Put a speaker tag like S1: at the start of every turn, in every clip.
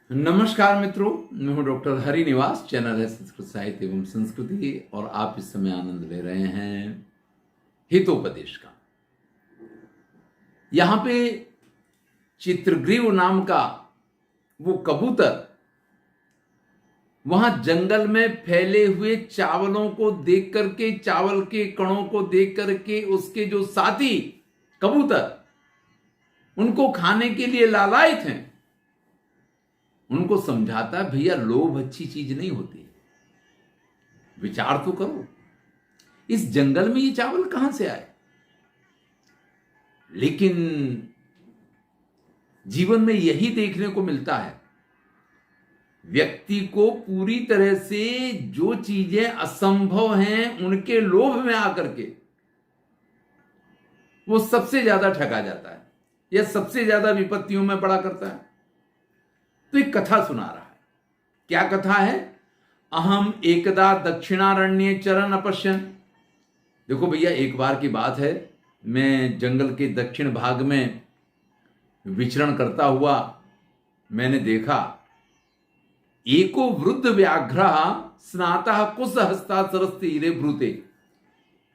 S1: नमस्कार मित्रों, मैं हूं डॉक्टर हरि निवास। चैनल है संस्कृत साहित्य एवं संस्कृति और आप इस समय आनंद ले रहे हैं हितोपदेश का। यहां पे चित्रग्रीव नाम का वो कबूतर वहां जंगल में फैले हुए चावलों को देख करके, चावल के कणों को देख करके उसके जो साथी कबूतर उनको खाने के लिए लालायित हैं, उनको समझाता है भैया लोभ अच्छी चीज नहीं होती, विचार तो करो इस जंगल में ये चावल कहां से आए। लेकिन जीवन में यही देखने को मिलता है, व्यक्ति को पूरी तरह से जो चीजें असंभव हैं उनके लोभ में आकर के वो सबसे ज्यादा ठगा जाता है या सबसे ज्यादा विपत्तियों में पड़ा करता है। तो एक कथा सुना रहा है। क्या कथा है? अहम एकदा दक्षिणारण्ये चरन अपश्यन। देखो भैया, एक बार की बात है, मैं जंगल के दक्षिण भाग में विचरण करता हुआ मैंने देखा एको वृद्ध व्याघ्र स्नातः कुश हस्ता सरस्तीरे ब्रूते।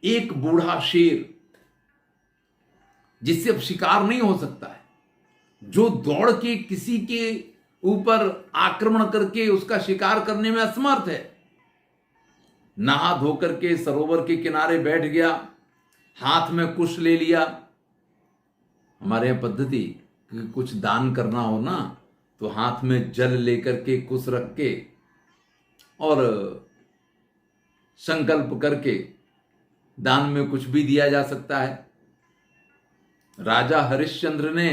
S1: एक बूढ़ा शेर जिससे अब शिकार नहीं हो सकता है, जो दौड़ के किसी के ऊपर आक्रमण करके उसका शिकार करने में असमर्थ है, नहा धोकर के सरोवर के किनारे बैठ गया, हाथ में कुश ले लिया। हमारे यहां पद्धति कि कुछ दान करना हो ना तो हाथ में जल लेकर के कुश रख के और संकल्प करके दान में कुछ भी दिया जा सकता है। राजा हरिश्चंद्र ने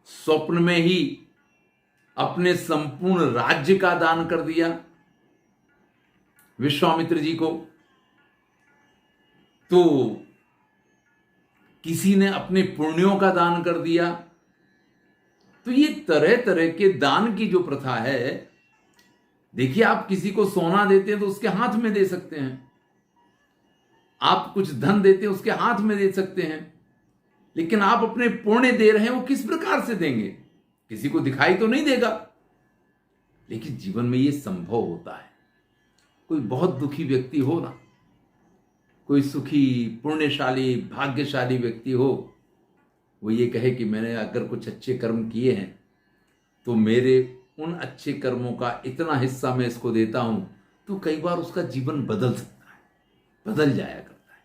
S1: स्वप्न में ही अपने संपूर्ण राज्य का दान कर दिया विश्वामित्र जी को। तो किसी ने अपने पुण्यों का दान कर दिया। तो ये तरह तरह के दान की जो प्रथा है, देखिए आप किसी को सोना देते हैं तो उसके हाथ में दे सकते हैं, आप कुछ धन देते हैं उसके हाथ में दे सकते हैं, लेकिन आप अपने पुण्य दे रहे हैं वो किस प्रकार से देंगे? किसी को दिखाई तो नहीं देगा। लेकिन जीवन में ये संभव होता है। कोई बहुत दुखी व्यक्ति हो ना, कोई सुखी पुण्यशाली भाग्यशाली व्यक्ति हो, वो ये कहे कि मैंने अगर कुछ अच्छे कर्म किए हैं तो मेरे उन अच्छे कर्मों का इतना हिस्सा मैं इसको देता हूं, तो कई बार उसका जीवन बदल सकता है, बदल जाया करता है।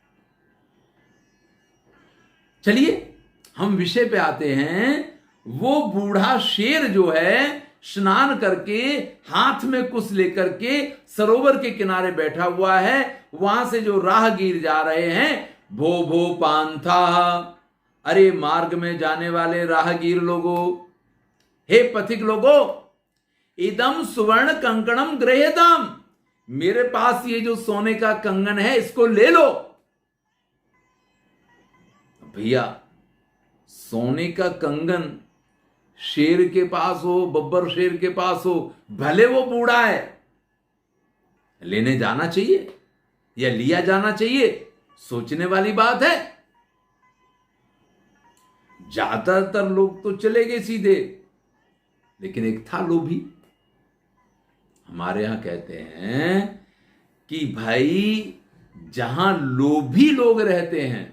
S1: चलिए हम विषय पे आते हैं। वो बूढ़ा शेर जो है स्नान करके हाथ में कुश लेकर के सरोवर के किनारे बैठा हुआ है। वहां से जो राहगीर जा रहे हैं, भो भो पांथा, अरे मार्ग में जाने वाले राहगीर लोगों, हे पथिक लोगों, इदम सुवर्ण कंकणम गृह्यताम, मेरे पास ये जो सोने का कंगन है इसको ले लो। भैया सोने का कंगन शेर के पास हो, बब्बर शेर के पास हो, भले वो बूढ़ा है, लेने जाना चाहिए या लिया जाना चाहिए, सोचने वाली बात है। ज्यादातर लोग तो चले गए सीधे, लेकिन एक था लोभी। हमारे यहां कहते हैं कि भाई जहां लोभी लोग रहते हैं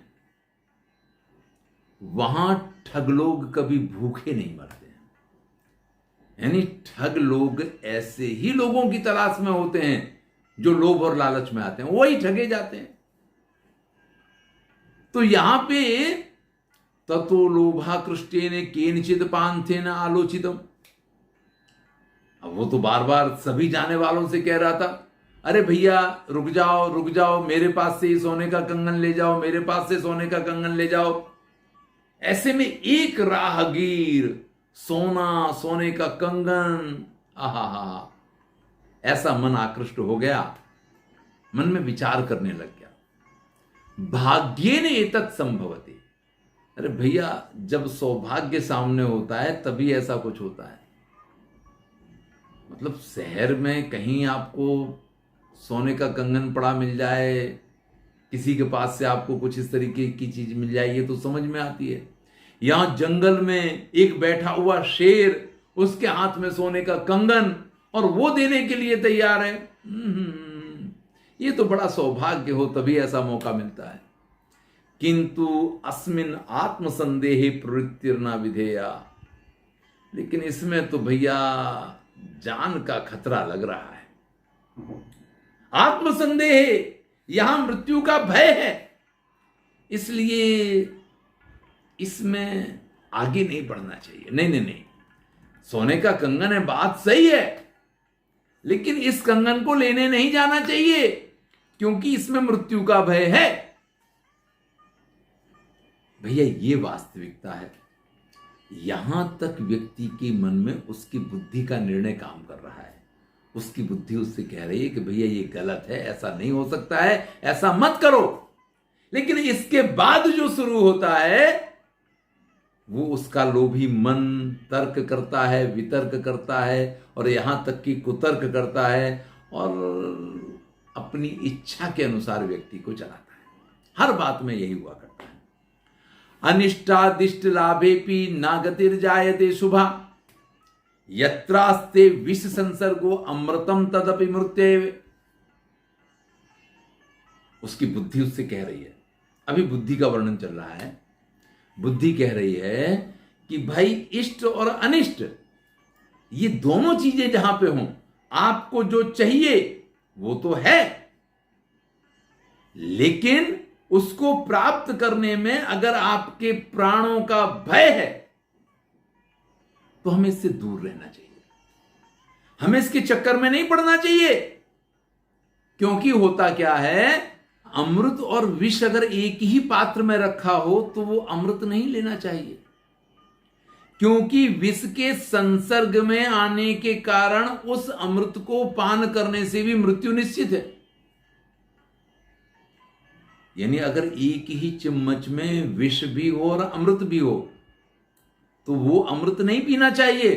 S1: वहां ठग लोग कभी भूखे नहीं मरते हैं। यानी ठग लोग ऐसे ही लोगों की तलाश में होते हैं जो लोभ और लालच में आते हैं, वही ठगे जाते हैं। तो यहां पे ततो लोभा कृष्टेन केनचिद पांथेन आलोचितम। अब वो तो बार बार सभी जाने वालों से कह रहा था, अरे भैया रुक जाओ रुक जाओ, मेरे पास से सोने का कंगन ले जाओ, मेरे पास से सोने का कंगन ले जाओ। ऐसे में एक राहगीर सोना, सोने का कंगन, आहा, ऐसा मन आकृष्ट हो गया, मन में विचार करने लग गया, भाग्येन एतत् संभवति। अरे भैया जब सौभाग्य सामने होता है तभी ऐसा कुछ होता है। मतलब शहर में कहीं आपको सोने का कंगन पड़ा मिल जाए, किसी के पास से आपको कुछ इस तरीके की चीज मिल जाए, ये तो समझ में आती है। यहां जंगल में एक बैठा हुआ शेर उसके हाथ में सोने का कंगन और वो देने के लिए तैयार है। ये तो बड़ा सौभाग्य हो तभी ऐसा मौका मिलता है। किंतु अस्मिन आत्मसंदेहे प्रवृत्तिर्ना विधेया, लेकिन इसमें तो भैया जान का खतरा लग रहा है। आत्मसंदेह, यहां मृत्यु का भय है, इसलिए इसमें आगे नहीं बढ़ना चाहिए। नहीं नहीं नहीं, सोने का कंगन है, बात सही है, लेकिन इस कंगन को लेने नहीं जाना चाहिए क्योंकि इसमें मृत्यु का भय है। भैया ये वास्तविकता है। यहां तक व्यक्ति के मन में उसकी बुद्धि का निर्णय काम कर रहा है। उसकी बुद्धि उससे कह रही है कि भैया ये गलत है, ऐसा नहीं हो सकता है, ऐसा मत करो। लेकिन इसके बाद जो शुरू होता है वो उसका लोभी मन तर्क करता है, वितर्क करता है और यहां तक कि कुतर्क करता है और अपनी इच्छा के अनुसार व्यक्ति को चलाता है। हर बात में यही हुआ करता है। अनिष्टादिष्ट लाभेपि ना गतिर्जायते शुभा, यत्रास्ते विष संसर्गो अमृतम तदपि मृत्येव। उसकी बुद्धि उससे कह रही है, अभी बुद्धि का वर्णन चल रहा है। बुद्धि कह रही है कि भाई इष्ट और अनिष्ट ये दोनों चीजें जहां पे हों, आपको जो चाहिए वो तो है, लेकिन उसको प्राप्त करने में अगर आपके प्राणों का भय है तो हमें इससे दूर रहना चाहिए, हमें इसके चक्कर में नहीं पड़ना चाहिए। क्योंकि होता क्या है, अमृत और विष अगर एक ही पात्र में रखा हो तो वो अमृत नहीं लेना चाहिए, क्योंकि विष के संसर्ग में आने के कारण उस अमृत को पान करने से भी मृत्यु निश्चित है। यानी अगर एक ही चम्मच में विष भी हो और अमृत भी हो तो वो अमृत नहीं पीना चाहिए,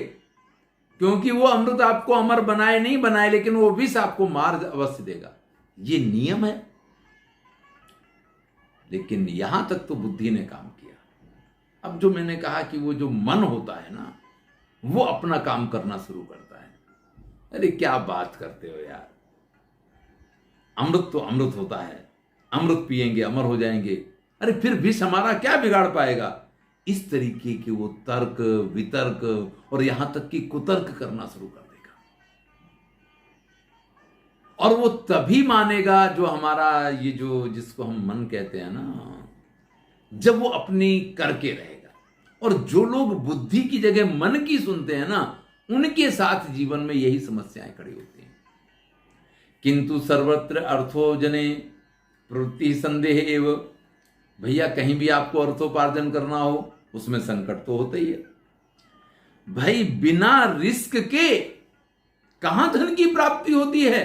S1: क्योंकि वो अमृत आपको अमर बनाए नहीं बनाए, लेकिन वो विष आपको मार अवश्य देगा। ये नियम है। लेकिन यहां तक तो बुद्धि ने काम किया। अब जो मैंने कहा कि वो जो मन होता है ना, वो अपना काम करना शुरू करता है। अरे क्या बात करते हो यार, अमृत तो अमृत होता है, अमृत पिएंगे अमर हो जाएंगे, अरे फिर विष हमारा क्या बिगाड़ पाएगा। इस तरीके के वो तर्क वितर्क और यहां तक कि कुतर्क करना शुरू कर देगा। और वो तभी मानेगा जो हमारा ये जो जिसको हम मन कहते हैं ना, जब वो अपनी करके रहेगा। और जो लोग बुद्धि की जगह मन की सुनते हैं ना, उनके साथ जीवन में यही समस्याएं खड़ी होती हैं। किंतु सर्वत्र अर्थो जने प्रवृत्ति संदेह एव। भैया कहीं भी आपको अर्थोपार्जन करना हो उसमें संकट तो होता ही है। भाई बिना रिस्क के कहां धन की प्राप्ति होती है।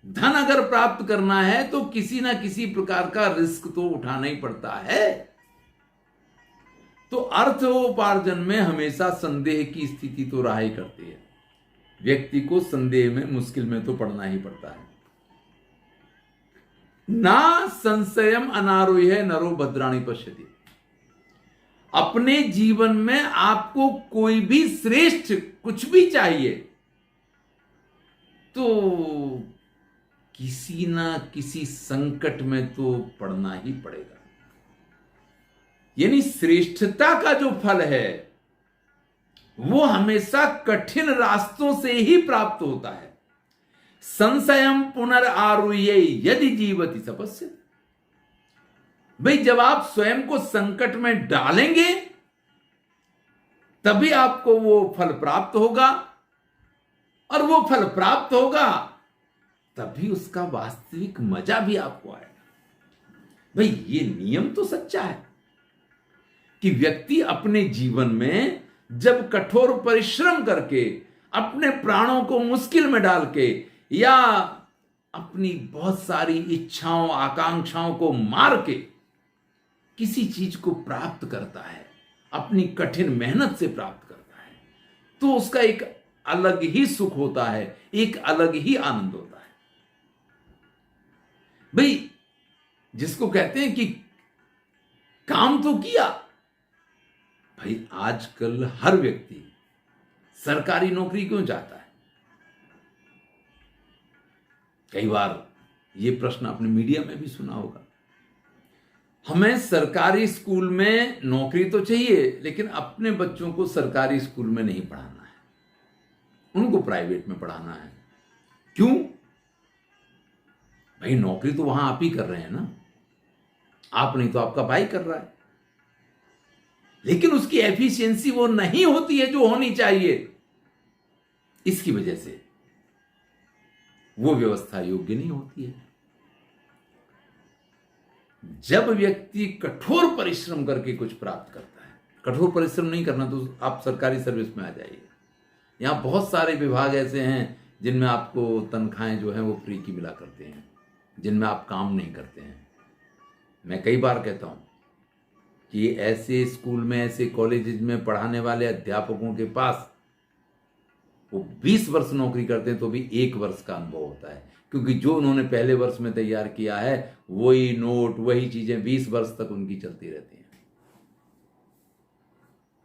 S1: धन अगर प्राप्त करना है तो किसी ना किसी प्रकार का रिस्क तो उठाना ही पड़ता है। तो अर्थोपार्जन में हमेशा संदेह की स्थिति तो रहा ही करती है। व्यक्ति को संदेह में मुश्किल में तो पड़ना ही पड़ता है। ना संशयम अनारोह्य नरो भद्राणि पश्यति। अपने जीवन में आपको कोई भी श्रेष्ठ कुछ भी चाहिए तो किसी ना किसी संकट में तो पड़ना ही पड़ेगा। यानी श्रेष्ठता का जो फल है वो हमेशा कठिन रास्तों से ही प्राप्त होता है। संशयम पुनरारुह्य यदि जीवति तपस्या। भाई जब आप स्वयं को संकट में डालेंगे तभी आपको वो फल प्राप्त होगा, और वो फल प्राप्त होगा तभी उसका वास्तविक मजा भी आपको आएगा। भाई ये नियम तो सच्चा है कि व्यक्ति अपने जीवन में जब कठोर परिश्रम करके अपने प्राणों को मुश्किल में डाल के या अपनी बहुत सारी इच्छाओं आकांक्षाओं को मार के किसी चीज को प्राप्त करता है, अपनी कठिन मेहनत से प्राप्त करता है, तो उसका एक अलग ही सुख होता है, एक अलग ही आनंद होता है। भाई जिसको कहते हैं कि काम तो किया। भाई आजकल हर व्यक्ति सरकारी नौकरी क्यों चाहता है? कई बार ये प्रश्न आपने मीडिया में भी सुना होगा। हमें सरकारी स्कूल में नौकरी तो चाहिए, लेकिन अपने बच्चों को सरकारी स्कूल में नहीं पढ़ाना है, उनको प्राइवेट में पढ़ाना है। क्यों? भाई नौकरी तो वहां आप ही कर रहे हैं ना, आप नहीं तो आपका भाई कर रहा है, लेकिन उसकी एफिशिएंसी वो नहीं होती है जो होनी चाहिए। इसकी वजह से वो व्यवस्था योग्य नहीं होती है। जब व्यक्ति कठोर परिश्रम करके कुछ प्राप्त करता है, कठोर परिश्रम नहीं करना तो आप सरकारी सर्विस में आ जाइए। यहां बहुत सारे विभाग ऐसे हैं जिनमें आपको तनख्वाहें जो है वो फ्री की मिला करते हैं, जिनमें आप काम नहीं करते हैं। मैं कई बार कहता हूं कि ऐसे स्कूल में, ऐसे कॉलेज में पढ़ाने वाले अध्यापकों के पास वो 20 वर्ष नौकरी करते हैं तो भी 1 वर्ष का अनुभव होता है, क्योंकि जो उन्होंने पहले वर्ष में तैयार किया है वही नोट, वही चीजें 20 वर्ष तक उनकी चलती रहती हैं।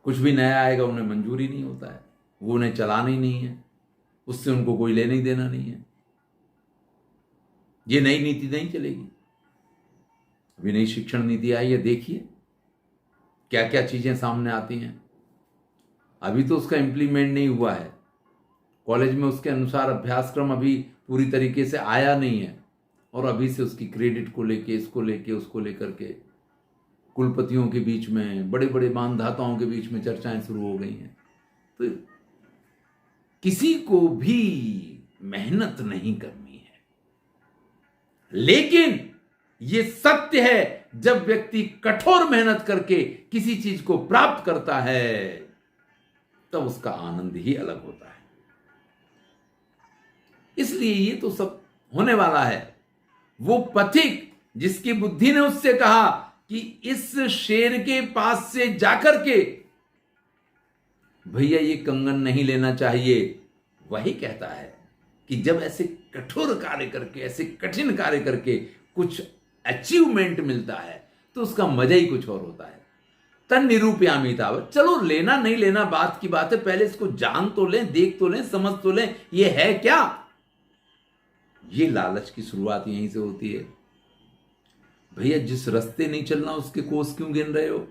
S1: कुछ भी नया आएगा उन्हें मंजूरी नहीं होता है, वो उन्हें चलाना ही नहीं है, उससे उनको कोई लेना ही देना नहीं है। ये नई नीति नहीं चलेगी। अभी नई शिक्षण नीति आई है, देखिए क्या क्या चीजें सामने आती हैं। अभी तो उसका इम्प्लीमेंट नहीं हुआ है, कॉलेज में उसके अनुसार अभ्यासक्रम अभी पूरी तरीके से आया नहीं है, और अभी से उसकी क्रेडिट को लेके, इसको लेके, उसको लेकर के कुलपतियों के बीच में, बड़े बड़े मानधाताओं के बीच में चर्चाएं शुरू हो गई हैं। तो किसी को भी मेहनत नहीं करनी है, लेकिन ये सत्य है जब व्यक्ति कठोर मेहनत करके किसी चीज को प्राप्त करता है तब उसका आनंद ही अलग होता है। इसलिए ये तो सब होने वाला है। वो पथिक जिसकी बुद्धि ने उससे कहा कि इस शेर के पास से जाकर के भैया ये कंगन नहीं लेना चाहिए, वही कहता है कि जब ऐसे कठोर कार्य करके, ऐसे कठिन कार्य करके कुछ अचीवमेंट मिलता है तो उसका मजा ही कुछ और होता है। तन निरूपयामी था। चलो लेना नहीं लेना बात की बात है, पहले इसको जान तो लें, देख तो लें, समझ तो लें ये है क्या। ये लालच की शुरुआत यहीं से होती है। भैया जिस रास्ते नहीं चलना उसके कोस क्यों गिन रहे हो?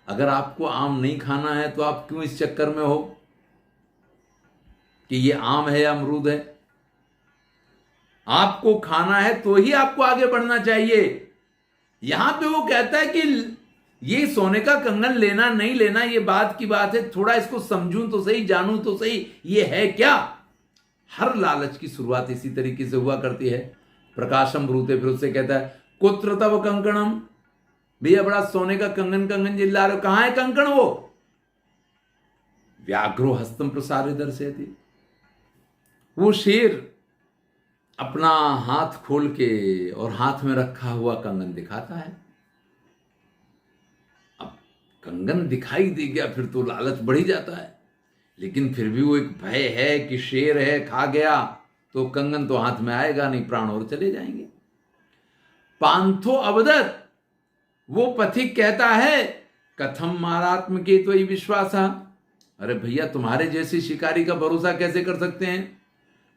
S1: अगर आपको आम नहीं खाना है तो आप क्यों इस चक्कर में हो कि ये आम है या अमरूद है? आपको खाना है तो ही आपको आगे बढ़ना चाहिए। यहां पे वो कहता है कि ये सोने का कंगन लेना नहीं लेना ये बात की बात है, थोड़ा इसको समझूं तो सही, जानूं तो सही, ये है क्या। हर लालच की शुरुआत इसी तरीके से हुआ करती है। प्रकाशम ब्रूते, फिर उससे कहता है कुत्र तव कंकणम, भैया बड़ा सोने का कंगन कंगन जिल्ला रहे हो, कहां है कंकण? वो व्याघ्रो हस्तम प्रसारे दर्शयति, वो शेर अपना हाथ खोल के और हाथ में रखा हुआ कंगन दिखाता है। अब कंगन दिखाई दे गया फिर तो लालच बढ़ ही जाता है, लेकिन फिर भी वो एक भय है कि शेर है, खा गया तो कंगन तो हाथ में आएगा नहीं, प्राण और चले जाएंगे। पांथो अवदत, वो पथिक कहता है कथम मारात्म के तो ही विश्वास। अरे भैया तुम्हारे जैसे शिकारी का भरोसा कैसे कर सकते हैं?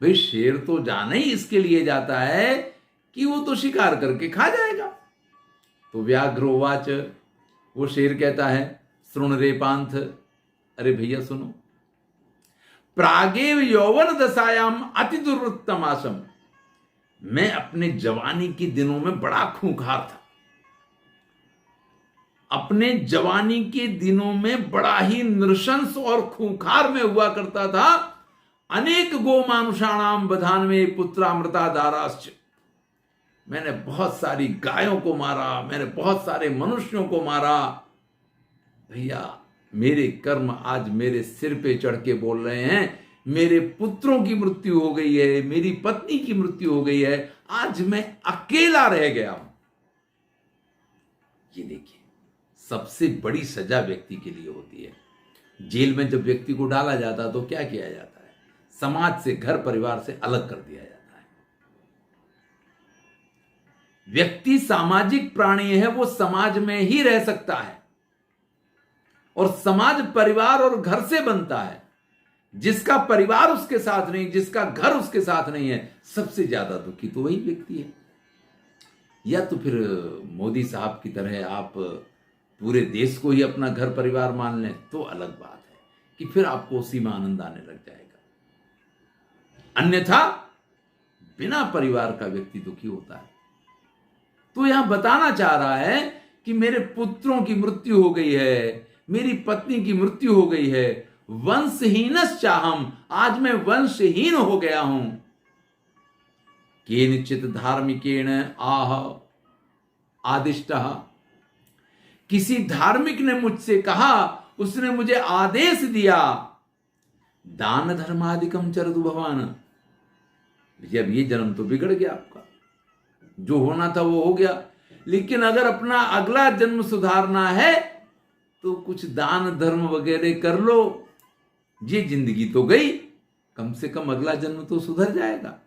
S1: भाई शेर तो जाना ही इसके लिए जाता है कि वो तो शिकार करके खा जाएगा। तो व्याघ्रोवाच, वो शेर कहता है श्रृण रे पांथ, अरे भैया सुनो, प्रागेव यौवन दशायाम अति दुर्वृत्तम आसम, मैं अपने जवानी के दिनों में बड़ा खूंखार था। अपने जवानी के दिनों में बड़ा ही नृशंस और खूंखार में हुआ करता था। अनेक गो मानुषाणाम बधान में पुत्रामृता दाराश्च, मैंने बहुत सारी गायों को मारा, मैंने बहुत सारे मनुष्यों को मारा। भैया मेरे कर्म आज मेरे सिर पे चढ़ के बोल रहे हैं, मेरे पुत्रों की मृत्यु हो गई है, मेरी पत्नी की मृत्यु हो गई है, आज मैं अकेला रह गया हूं। ये देखिए सबसे बड़ी सजा व्यक्ति के लिए होती है। जेल में जब व्यक्ति को डाला जाता तो क्या किया जाता है? समाज से, घर परिवार से अलग कर दिया जाता है। व्यक्ति सामाजिक प्राणी है, वो समाज में ही रह सकता है, और समाज परिवार और घर से बनता है। जिसका परिवार उसके साथ नहीं, जिसका घर उसके साथ नहीं है, सबसे ज्यादा दुखी तो वही व्यक्ति है। या तो फिर मोदी साहब की तरह आप पूरे देश को ही अपना घर परिवार मान लें तो अलग बात है कि फिर आपको उसी में आनंद आने लग जाएगा। अन्यथा बिना परिवार का व्यक्ति दुखी होता है। तो यहां बताना चाह रहा है कि मेरे पुत्रों की मृत्यु हो गई है, मेरी पत्नी की मृत्यु हो गई है, वंशहीनश्चाहम्, आज मैं वंशहीन हो गया हूं। केनचित् धार्मिकेण आह आदिष्टः, किसी धार्मिक ने मुझसे कहा, उसने मुझे आदेश दिया, दान धर्मादिकम चरतु भवान। अब ये जन्म तो बिगड़ गया आपका, जो होना था वो हो गया, लेकिन अगर अपना अगला जन्म सुधारना है तो कुछ दान धर्म वगैरह कर लो। ये जिंदगी तो गई, कम से कम अगला जन्म तो सुधर जाएगा।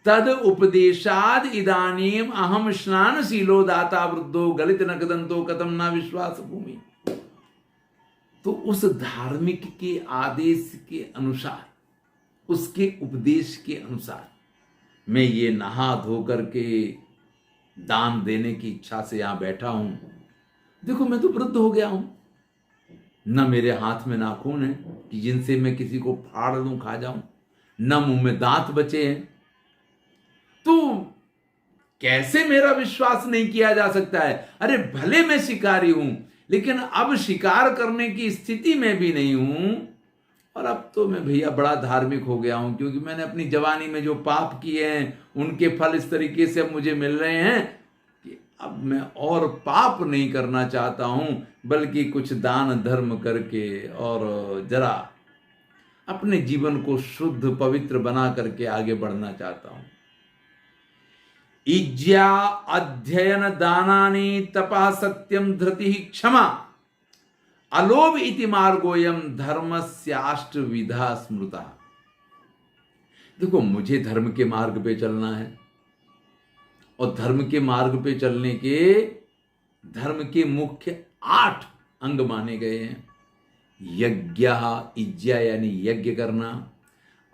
S1: तद उपदेशाद इदानीम अहम स्नानशीलो दाता वृद्धो गलित नकदंतो कथम ना विश्वास भूमि। तो उस धार्मिक के आदेश के अनुसार, उसके उपदेश के अनुसार मैं ये नहा धो करके दान देने की इच्छा से यहां बैठा हूं। देखो मैं तो वृद्ध हो गया हूं, न मेरे हाथ में नाखून है कि जिनसे मैं किसी को फाड़ लूं खा जाऊं, न मुंह में दांत बचे हैं। तो कैसे मेरा विश्वास नहीं किया जा सकता है? अरे भले मैं शिकारी हूं, लेकिन अब शिकार करने की स्थिति में भी नहीं हूं। और अब तो मैं भैया बड़ा धार्मिक हो गया हूं, क्योंकि मैंने अपनी जवानी में जो पाप किए हैं उनके फल इस तरीके से अब मुझे मिल रहे हैं कि अब मैं और पाप नहीं करना चाहता हूं, बल्कि कुछ दान धर्म करके और जरा अपने जीवन को शुद्ध पवित्र बना करके आगे बढ़ना चाहता हूं। इज्या अध्ययन दानानि तपः सत्यम धृति क्षमा अलोभ इति मार्गोयम धर्मस्याष्ट विधा स्मृता। देखो मुझे धर्म के मार्ग पे चलना है, और धर्म के मार्ग पे चलने के धर्म के मुख्य 8 अंग माने गए हैं। यज्ञ, इज्या यानी यज्ञ करना,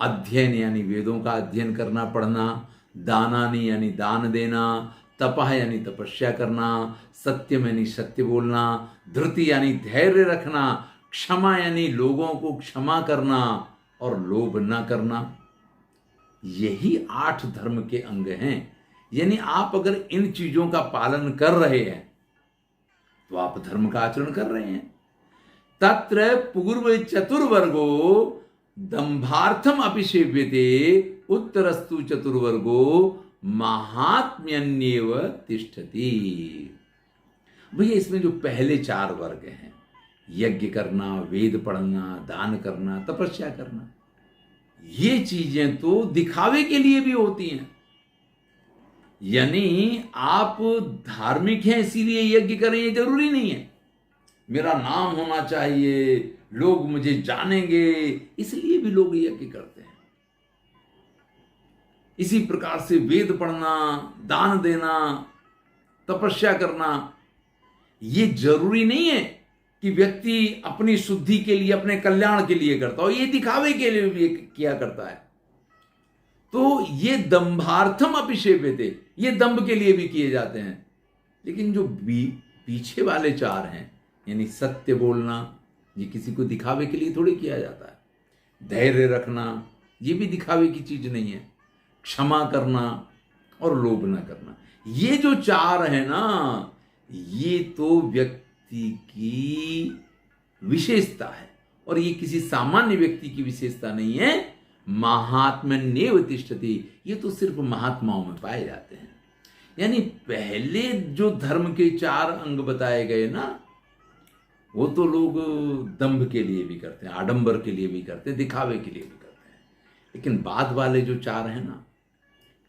S1: अध्ययन यानी वेदों का अध्ययन करना पढ़ना, दानानि यानी दान देना, तपह यानी तपस्या करना, सत्यम यानी सत्य बोलना, धृति यानी धैर्य रखना, क्षमा यानी लोगों को क्षमा करना, और लोभ न करना। यही 8 धर्म के अंग हैं। यानी आप अगर इन चीजों का पालन कर रहे हैं तो आप धर्म का आचरण कर रहे हैं। तत्र पूर्व चतुर्वर्गो दंभार्थम अपि सेव्यते उत्तरस्तु चतुर्वर्गो महात्म्यन्येव तिष्ठति। भैया इसमें जो पहले 4 वर्ग हैं, यज्ञ करना, वेद पढ़ना, दान करना, तपस्या करना, ये चीजें तो दिखावे के लिए भी होती हैं। यानी आप धार्मिक हैं इसीलिए यज्ञ करें ये जरूरी नहीं है। मेरा नाम होना चाहिए, लोग मुझे जानेंगे, इसलिए भी लोग यज्ञ करते हैं। इसी प्रकार से वेद पढ़ना, दान देना, तपस्या करना, ये जरूरी नहीं है कि व्यक्ति अपनी शुद्धि के लिए, अपने कल्याण के लिए करता हो, ये दिखावे के लिए भी किया करता है। तो ये दंभार्थम अपि सेव्यते, ये दंभ के लिए भी किए जाते हैं। लेकिन जो पीछे वाले 4 हैं, यानी सत्य बोलना, ये किसी को दिखावे के लिए थोड़ी किया जाता है। धैर्य रखना, ये भी दिखावे की चीज नहीं है। क्षमा करना और लोभ न करना, ये जो 4 है ना, ये तो व्यक्ति की विशेषता है, और ये किसी सामान्य व्यक्ति की विशेषता नहीं है। महात्म्यन्येव तिष्ठति, ये तो सिर्फ महात्माओं में पाए जाते हैं। यानी पहले जो धर्म के 4 अंग बताए गए ना, वो तो लोग दंभ के लिए भी करते हैं, आडंबर के लिए भी करते हैं, दिखावे के लिए भी करते हैं। लेकिन बाद वाले जो 4 हैं ना,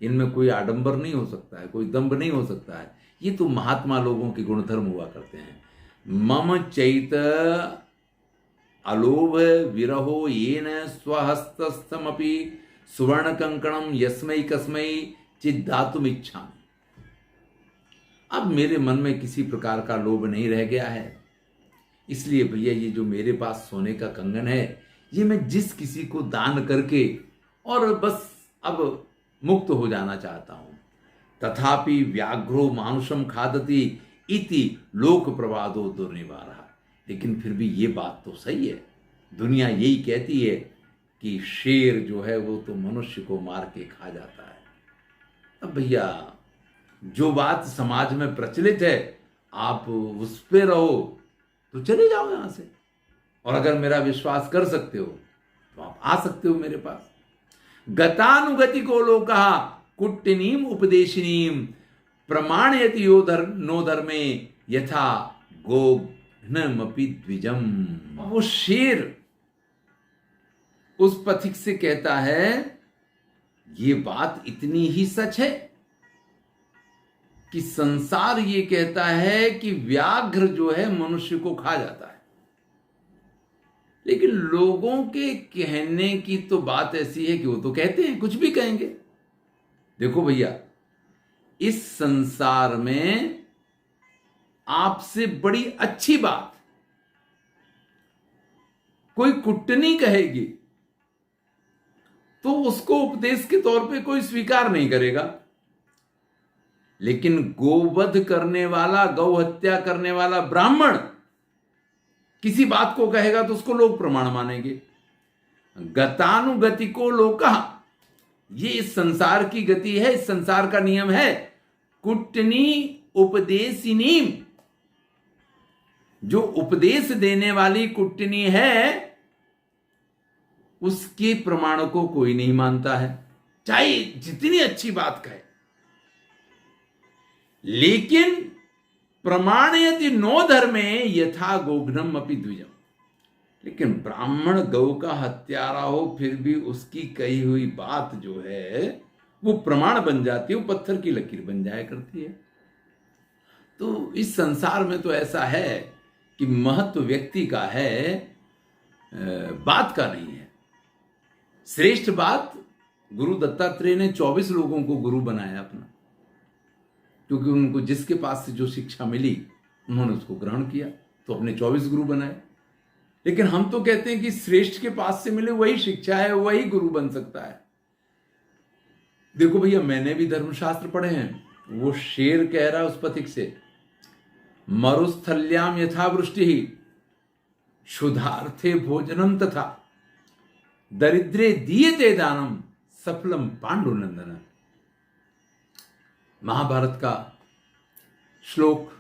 S1: इनमें कोई आडंबर नहीं हो सकता है, कोई दंभ नहीं हो सकता है। ये तो महात्मा लोगों के गुणधर्म हुआ करते हैं। मम चैत अलोभ विरहो येन स्वहस्तस्थमपि सुवर्ण कंकणम यस्मै कस्मै चित दातुम इच्छामि। अब मेरे मन में किसी प्रकार का लोभ नहीं रह गया है, इसलिए भैया ये जो मेरे पास सोने का कंगन है, ये मैं जिस किसी को दान करके और बस अब मुक्त हो जाना चाहता हूं। तथापि व्याघ्रो मानुषम खादति इति लोक प्रवादो दुर्निवारः। लेकिन फिर भी ये बात तो सही है, दुनिया यही कहती है कि शेर जो है वो तो मनुष्य को मार के खा जाता है। अब भैया जो बात समाज में प्रचलित है आप उस पे रहो तो चले जाओ यहां से, और अगर मेरा विश्वास कर सकते हो तो आप आ सकते हो मेरे पास। गतानुगति को लोका कुट्टिनीम उपदेशिनीम प्रमाणयति यो नो धर्मे यथा गोघ्नमपि द्विजम। वो शेर उस पथिक से कहता है ये बात इतनी ही सच है कि संसार ये कहता है कि व्याघ्र जो है मनुष्य को खा जाता है, लेकिन लोगों के कहने की तो बात ऐसी है कि वो तो कहते हैं, कुछ भी कहेंगे। देखो भैया, इस संसार में आपसे बड़ी अच्छी बात कोई कुटनी कहेगी तो उसको उपदेश के तौर पे कोई स्वीकार नहीं करेगा, लेकिन गोवध करने वाला, गौ हत्या करने वाला ब्राह्मण किसी बात को कहेगा तो उसको लोग प्रमाण मानेंगे। गतानुगति को लोका, ये इस संसार की गति है, इस संसार का नियम है। कुटनी उपदेशिनी, जो उपदेश देने वाली कुटनी है उसके प्रमाण को कोई नहीं मानता है, चाहे जितनी अच्छी बात कहे। लेकिन प्रमाणयति नो धर्मे यथा गोघ्नम अपि द्विजम। लेकिन ब्राह्मण गौ का हत्यारा हो फिर भी उसकी कही हुई बात जो है वो प्रमाण बन जाती है, वो पत्थर की लकीर बन जाया करती है। तो इस संसार में तो ऐसा है कि महत्व व्यक्ति का है, बात का नहीं है। श्रेष्ठ बात, गुरु दत्तात्रेय ने 24 लोगों को गुरु बनाया अपना, क्योंकि उनको जिसके पास से जो शिक्षा मिली उन्होंने उसको ग्रहण किया, तो अपने 24 गुरु बनाए। लेकिन हम तो कहते हैं कि श्रेष्ठ के पास से मिले वही शिक्षा है, वही गुरु बन सकता है। देखो भैया, मैंने भी धर्मशास्त्र पढ़े हैं। वो शेर कह रहा है उस पथिक से, मरुस्थल्याम यथा वृष्टि क्षुधार्थे भोजनम तथा दरिद्रे दीयते दानम सफलम पांडुनंदन। महाभारत का श्लोक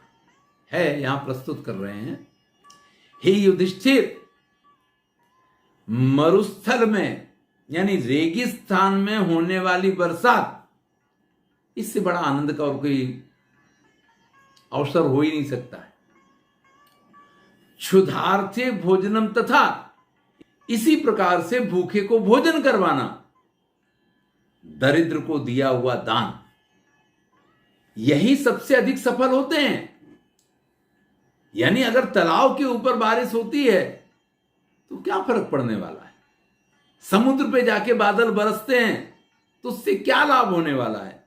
S1: है, यहां प्रस्तुत कर रहे हैं। हे युधिष्ठिर, मरुस्थल में यानी रेगिस्तान में होने वाली बरसात, इससे बड़ा आनंद का और कोई अवसर हो ही नहीं सकता है। क्षुधार्थे भोजनम तथा, इसी प्रकार से भूखे को भोजन करवाना, दरिद्र को दिया हुआ दान, यही सबसे अधिक सफल होते हैं। यानी अगर तालाब के ऊपर बारिश होती है तो क्या फर्क पड़ने वाला है, समुद्र पे जाके बादल बरसते हैं तो उससे क्या लाभ होने वाला है।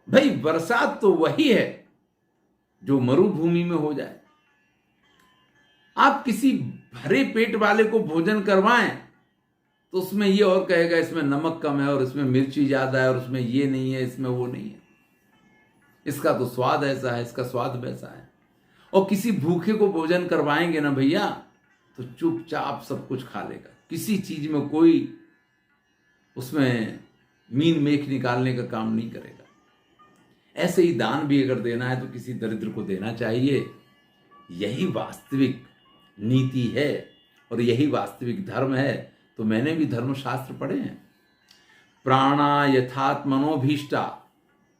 S1: भाई बरसात तो वही है जो मरुभूमि में हो जाए। आप किसी भरे पेट वाले को भोजन करवाएं तो उसमें ये और कहेगा इसमें नमक कम है और इसमें मिर्ची ज्यादा है और उसमें ये नहीं है, इसमें वो नहीं है, इसका तो स्वाद ऐसा है, इसका स्वाद वैसा है। और किसी भूखे को भोजन करवाएंगे ना भैया तो चुपचाप सब कुछ खा लेगा, किसी चीज में कोई उसमें मीन मेख निकालने का काम नहीं करेगा। ऐसे ही दान भी अगर देना है तो किसी दरिद्र को देना चाहिए। यही वास्तविक नीति है और यही वास्तविक धर्म है। तो मैंने भी धर्मशास्त्र पढ़े हैं। प्राणा यथात्मनोभीष्टा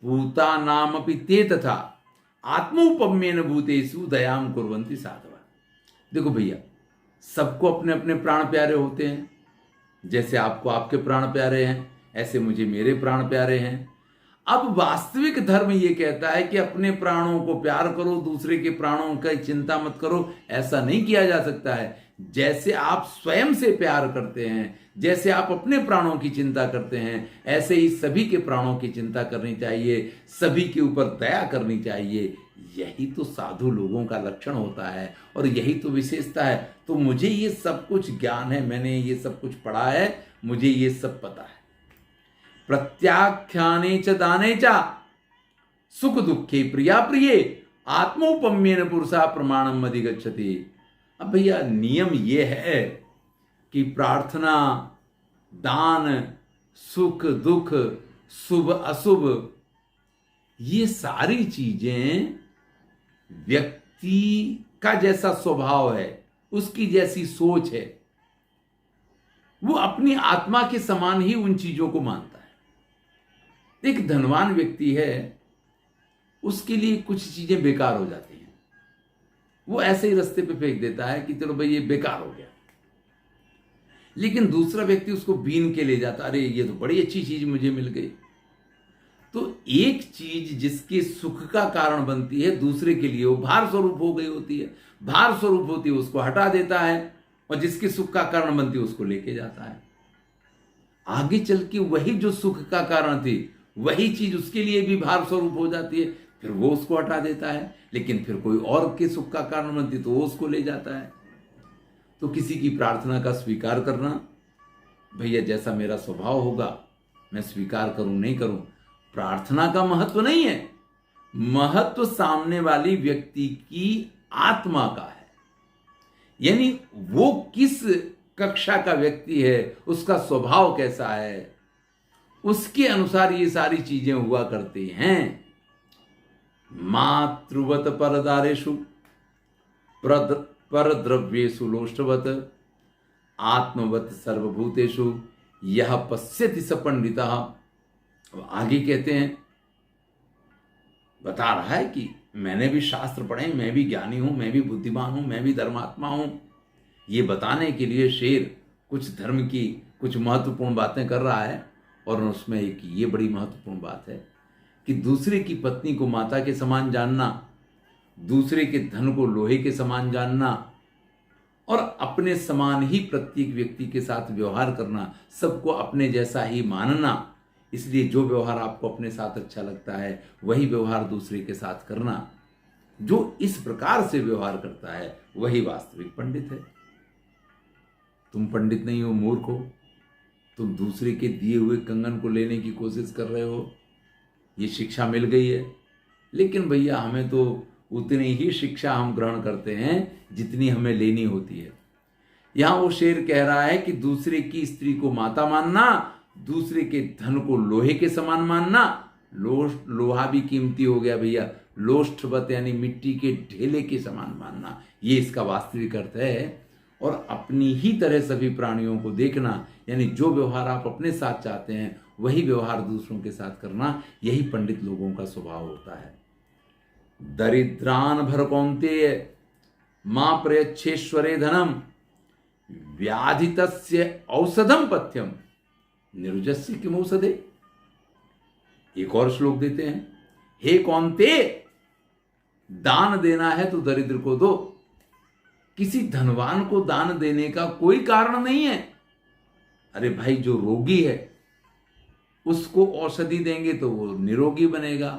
S1: भूता नाम अपि ते तथा आत्मोपम्येन भूतेषु दयाम कुर्वन्ति साधवा। देखो भैया, सबको अपने अपने प्राण प्यारे होते हैं। जैसे आपको आपके प्राण प्यारे हैं, ऐसे मुझे मेरे प्राण प्यारे हैं। अब वास्तविक धर्म ये कहता है कि अपने प्राणों को प्यार करो, दूसरे के प्राणों की चिंता मत करो। ऐसा नहीं किया जा सकता है। जैसे आप स्वयं से प्यार करते हैं, जैसे आप अपने प्राणों की चिंता करते हैं, ऐसे ही सभी के प्राणों की चिंता करनी चाहिए, सभी के ऊपर दया करनी चाहिए। यही तो साधु लोगों का लक्षण होता है और यही तो विशेषता है। तो मुझे ये सब कुछ ज्ञान है, मैंने ये सब कुछ पढ़ा है, मुझे ये सब पता है। प्रत्याख्याने च दाने च सुख दुखे प्रिया प्रिये आत्मोपम्येन पुरुषा प्रमाणम अधिगच्छति। अब भैया नियम ये है कि प्रार्थना, दान, सुख दुख, शुभ अशुभ, ये सारी चीजें व्यक्ति का जैसा स्वभाव है, उसकी जैसी सोच है, वो अपनी आत्मा के समान ही उन चीजों को मानता है। एक धनवान व्यक्ति है, उसके लिए कुछ चीजें बेकार हो जाती हैं, वो ऐसे ही रास्ते पे फेंक देता है कि चलो भाई ये बेकार हो गया। लेकिन दूसरा व्यक्ति उसको बीन के ले जाता, अरे ये तो बड़ी अच्छी चीज मुझे मिल गई। तो एक चीज जिसके सुख का कारण बनती है, दूसरे के लिए वो भार स्वरूप हो गई होती है, भार स्वरूप होती है उसको हटा देता है, और जिसके सुख का कारण बनती है उसको लेके जाता है। आगे चल के वही जो सुख का कारण थी, वही चीज उसके लिए भी भार स्वरूप हो जाती है, फिर वो उसको हटा देता है। लेकिन फिर कोई और के सुख का कारण बनती तो वो उसको ले जाता है। तो किसी की प्रार्थना का स्वीकार करना, भैया जैसा मेरा स्वभाव होगा मैं स्वीकार करूं नहीं करूं, प्रार्थना का महत्व नहीं है, महत्व सामने वाली व्यक्ति की आत्मा का है। यानी वो किस कक्षा का व्यक्ति है, उसका स्वभाव कैसा है, उसके अनुसार ये सारी चीजें हुआ करती हैं। मातृवत परदारेषु परद्रव्येषु लोष्टवत आत्मवत सर्वभूतेषु यह पश्यति स पंडितः। अब आगे कहते हैं, बता रहा है कि मैंने भी शास्त्र पढ़े, मैं भी ज्ञानी हूं, मैं भी बुद्धिमान हूं, मैं भी धर्मात्मा हूं। ये बताने के लिए शेर कुछ धर्म की कुछ महत्वपूर्ण बातें कर रहा है, और उसमें एक ये बड़ी महत्वपूर्ण बात है कि दूसरे की पत्नी को माता के समान जानना, दूसरे के धन को लोहे के समान जानना, और अपने समान ही प्रत्येक व्यक्ति के साथ व्यवहार करना, सबको अपने जैसा ही मानना। इसलिए जो व्यवहार आपको अपने साथ अच्छा लगता है वही व्यवहार दूसरे के साथ करना। जो इस प्रकार से व्यवहार करता है वही वास्तविक पंडित है। तुम पंडित नहीं हो, मूर्ख हो, तुम दूसरे के दिए हुए कंगन को लेने की कोशिश कर रहे हो। ये शिक्षा मिल गई है, लेकिन भैया हमें तो उतनी ही शिक्षा हम ग्रहण करते हैं जितनी हमें लेनी होती है। यहां वो शेर कह रहा है कि दूसरे की स्त्री को माता मानना, दूसरे के धन को लोहे के समान मानना। लोहा भी कीमती हो गया भैया, लोष्ठवत यानी मिट्टी के ढेले के समान मानना, ये इसका वास्तविक अर्थ है। और अपनी ही तरह सभी प्राणियों को देखना, यानी जो व्यवहार आप अपने साथ चाहते हैं वही व्यवहार दूसरों के साथ करना, यही पंडित लोगों का स्वभाव होता है। दरिद्रान भर कौन्तेय मां प्रयच्छेश्वरे धनम व्याधितस्य औषधम पथ्यम निरुजस्य किम औषधे। एक और श्लोक देते हैं, हे कौन्तेय, दान देना है तो दरिद्र को दो। किसी धनवान को दान देने का कोई कारण नहीं है। अरे भाई, जो रोगी है उसको औषधि देंगे तो वो निरोगी बनेगा,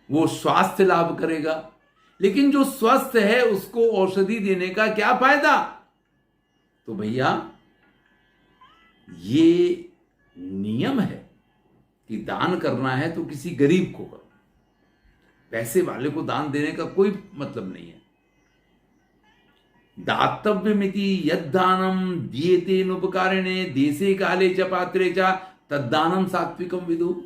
S1: वो स्वास्थ्य लाभ करेगा। लेकिन जो स्वस्थ है उसको औषधि देने का क्या फायदा? तो भैया ये नियम है कि दान करना है तो किसी गरीब को करो, पैसे वाले को दान देने का कोई मतलब नहीं है। दातव्यमिति यद्दानम दीयते नुपकारिणे देशे काले च पात्रे च तद्दानम सात्विकम विदु।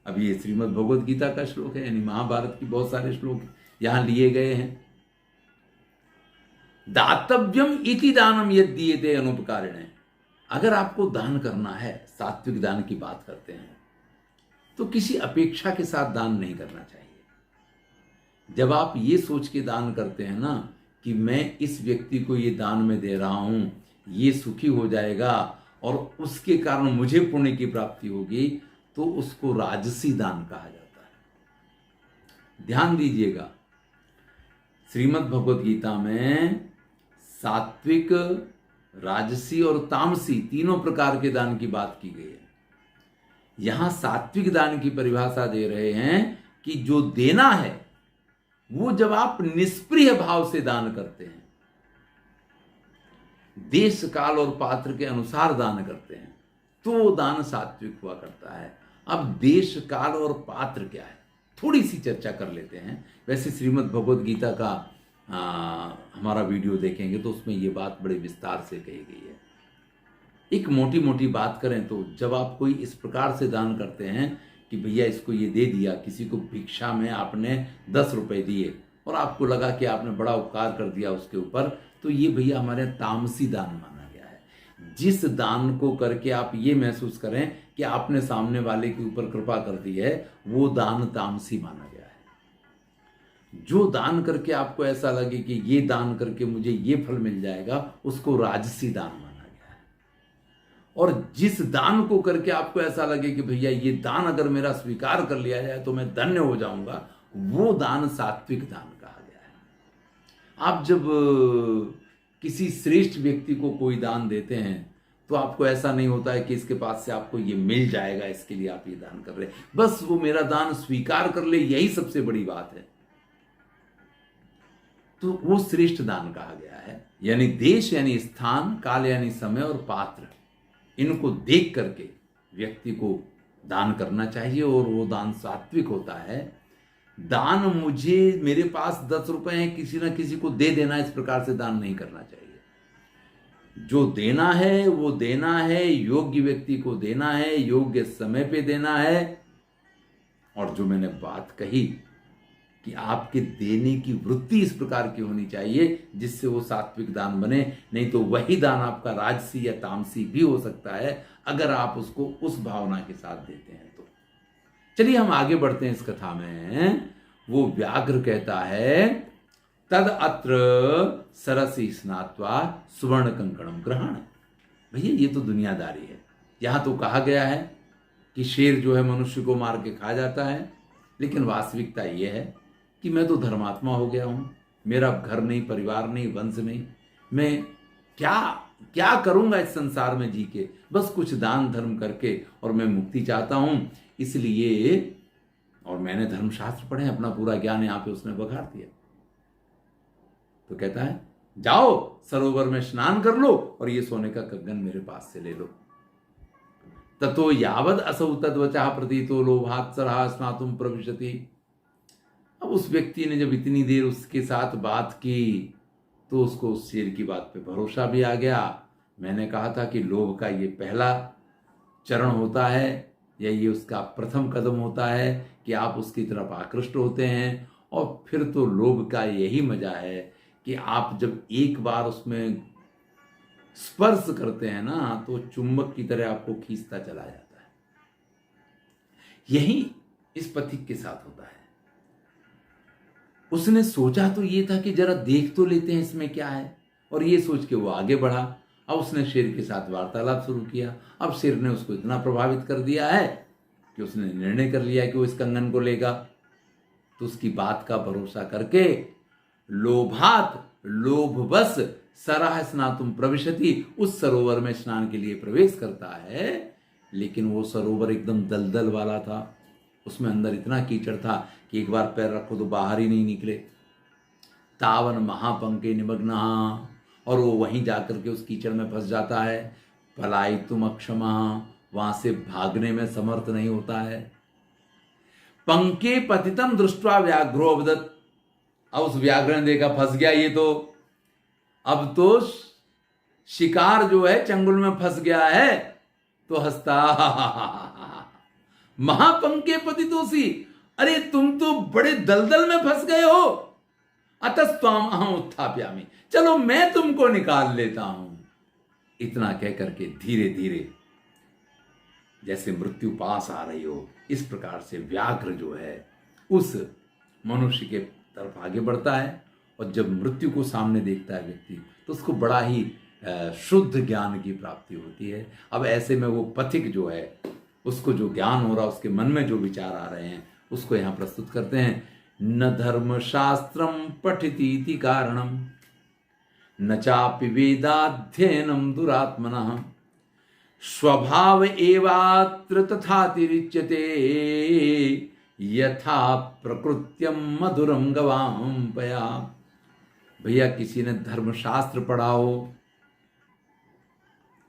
S1: अब ये श्रीमद् भगवद गीता का श्लोक है, यानी महाभारत की बहुत सारे श्लोक यहां लिए गए हैं। दातव्यम इति दानम यद दीयते अनुपकारिणे। अगर आपको दान करना है, सात्विक दान की बात करते हैं, तो किसी अपेक्षा के साथ दान नहीं करना चाहिए। जब आप ये सोच के दान करते हैं ना कि मैं इस व्यक्ति को ये दान में दे रहा हूं, ये सुखी हो जाएगा और उसके कारण मुझे पुण्य की प्राप्ति होगी, तो उसको राजसी दान कहा जाता है। ध्यान दीजिएगा, श्रीमद् भगवद गीता में सात्विक, राजसी और तामसी तीनों प्रकार के दान की बात की गई है। यहां सात्विक दान की परिभाषा दे रहे हैं कि जो देना है वो जब आप निष्प्रिय भाव से दान करते हैं, देश काल और पात्र के अनुसार दान करते हैं, तो वो दान सात्विक हुआ करता है। अब देश काल और पात्र क्या है, थोड़ी सी चर्चा कर लेते हैं। वैसे श्रीमद् भगवद गीता का हमारा वीडियो देखेंगे तो उसमें ये बात बड़े विस्तार से कही गई है। एक मोटी मोटी बात करें तो जब आप कोई इस प्रकार से दान करते हैं कि भैया इसको ये दे दिया, किसी को भिक्षा में आपने 10 रुपए दिए और आपको लगा कि आपने बड़ा उपकार कर दिया उसके ऊपर, तो ये भैया हमारे तामसी दान माना गया है। जिस दान को करके आप ये महसूस करें कि आपने सामने वाले के ऊपर कृपा कर दी है, वो दान तामसी माना गया है। जो दान करके आपको ऐसा लगे कि ये दान करके मुझे ये फल मिल जाएगा, उसको राजसी दान माना गया है। और जिस दान को करके आपको ऐसा लगे कि भैया ये दान अगर मेरा स्वीकार कर लिया जाए तो मैं धन्य हो जाऊंगा, वो दान सात्विक दान कहा गया है। आप जब किसी श्रेष्ठ व्यक्ति को कोई दान देते हैं तो आपको ऐसा नहीं होता है कि इसके पास से आपको ये मिल जाएगा इसके लिए आप ये दान कर रहे हैं, बस वो मेरा दान स्वीकार कर ले, यही सबसे बड़ी बात है, तो वो श्रेष्ठ दान कहा गया है। यानी देश यानी स्थान, काल यानी समय और पात्र, इनको देख करके व्यक्ति को दान करना चाहिए और वो दान सात्विक होता है। दान मुझे, मेरे पास 10 रुपए हैं, किसी ना किसी को दे देना, इस प्रकार से दान नहीं करना चाहिए। जो देना है वो देना है, योग्य व्यक्ति को देना है, योग्य समय पे देना है। और जो मैंने बात कही कि आपके देने की वृत्ति इस प्रकार की होनी चाहिए जिससे वो सात्विक दान बने, नहीं तो वही दान आपका राजसी या तामसी भी हो सकता है अगर आप उसको उस भावना के साथ देते हैं तो। चलिए हम आगे बढ़ते हैं इस कथा में। वो व्याघ्र कहता है, तद अत्र सरसी स्नात्वा सुवर्ण कंकणम ग्रहण। भैया ये तो दुनियादारी है। यहां तो कहा गया है कि शेर जो है मनुष्य को मार के खा जाता है, लेकिन वास्तविकता ये है कि मैं तो धर्मात्मा हो गया हूं, मेरा घर नहीं, परिवार नहीं, वंश नहीं, मैं क्या क्या करूंगा इस संसार में जी के, बस कुछ दान धर्म करके, और मैं मुक्ति चाहता हूं इसलिए। और मैंने धर्मशास्त्र पढ़े, अपना पूरा ज्ञान यहां पे उसने बघाड़ दिया। तो कहता है जाओ सरोवर में स्नान कर लो और ये सोने का कंगन मेरे पास से ले लो। ततो यावद असौ तद्वचः प्रतीतो लोभात् सरहा स्नातुम प्रविशति। अब उस व्यक्ति ने जब इतनी देर उसके साथ बात की तो उसको उस शेर की बात पे भरोसा भी आ गया। मैंने कहा था कि लोभ का ये पहला चरण होता है, या ये उसका प्रथम कदम होता है कि आप उसकी तरफ आकृष्ट होते हैं, और फिर तो लोभ का यही मजा है कि आप जब एक बार उसमें स्पर्श करते हैं ना तो चुंबक की तरह आपको खींचता चला जाता है। यही इस पथिक के साथ होता है। उसने सोचा तो ये था कि जरा देख तो लेते हैं इसमें क्या है, और ये सोच के वो आगे बढ़ा। अब उसने शेर के साथ वार्तालाप शुरू किया। अब शेर ने उसको इतना प्रभावित कर दिया है कि उसने निर्णय कर लिया कि वो इस कंगन को लेगा। तो उसकी बात का भरोसा करके लोभात लोभवश सरह स्नातुम प्रविशति, उस सरोवर में स्नान के लिए प्रवेश करता है। लेकिन वो सरोवर एकदम दलदल वाला था, उसमें अंदर इतना कीचड़ था कि एक बार पैर रखो तो बाहर ही नहीं निकले। तावन महापंके निमग्न, और वो वहीं जाकर के उस कीचड़ में फंस जाता है। पलायितुम अक्षमा, वहां से भागने में समर्थ नहीं होता है। पंके पतितम दृष्ट्वा व्याघ्रो अवदत्। अब उस व्याघ्र ने देखा फंस गया ये तो, अब तो शिकार जो है चंगुल में फंस गया है, तो हंसता महापंके पतितोसी, अरे तुम तो बड़े दलदल में फंस गए हो, अतस्त्वाम अहम उत्थाप्यामि, चलो मैं तुमको निकाल लेता हूं। इतना कह करके धीरे धीरे जैसे मृत्यु पास आ रही हो, इस प्रकार से व्याघ्र जो है उस मनुष्य के तरफ आगे बढ़ता है। और जब मृत्यु को सामने देखता है व्यक्ति तो उसको बड़ा ही शुद्ध ज्ञान की प्राप्ति होती है। अब ऐसे में वो पथिक जो है उसको जो ज्ञान हो रहा, उसके मन में जो विचार आ रहे हैं, उसको यहां प्रस्तुत करते हैं। न धर्मशास्त्रम पठितीति कारणम न चापि वेदाध्ययनम दुरात्मनः स्वभाव एवात्र तथातिरिच्यते यथा प्रकृत्यम मधुरम गवाम पया। भैया किसी ने धर्मशास्त्र पढ़ा हो,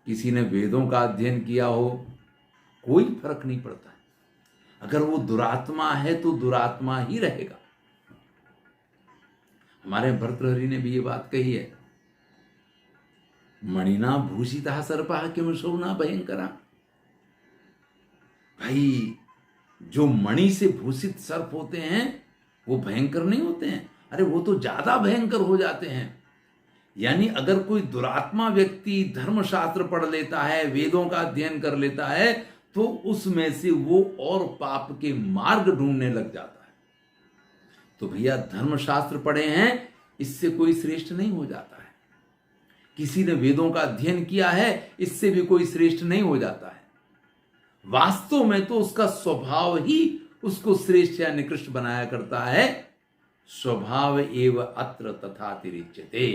S1: किसी ने वेदों का अध्ययन किया हो, कोई फर्क नहीं पड़ता। अगर वो दुरात्मा है तो दुरात्मा ही रहेगा। हमारे भर्तृहरि ने भी ये बात कही है, मणिना भूषिता सर्पा किम शोभना भयंकरा। भाई जो मणि से भूषित सर्प होते हैं वो भयंकर नहीं होते हैं, अरे वो तो ज्यादा भयंकर हो जाते हैं। यानी अगर कोई दुरात्मा व्यक्ति धर्मशास्त्र पढ़ लेता है, वेदों का अध्ययन कर लेता है, तो उसमें से वो और पाप के मार्ग ढूंढने लग जाता है। तो भैया धर्मशास्त्र पढ़े हैं इससे कोई श्रेष्ठ नहीं हो जाता है, किसी ने वेदों का अध्ययन किया है इससे भी कोई श्रेष्ठ नहीं हो जाता है। वास्तव में तो उसका स्वभाव ही उसको श्रेष्ठ या निकृष्ट बनाया करता है। स्वभाव एव अत्र तथा तिरिच्यते।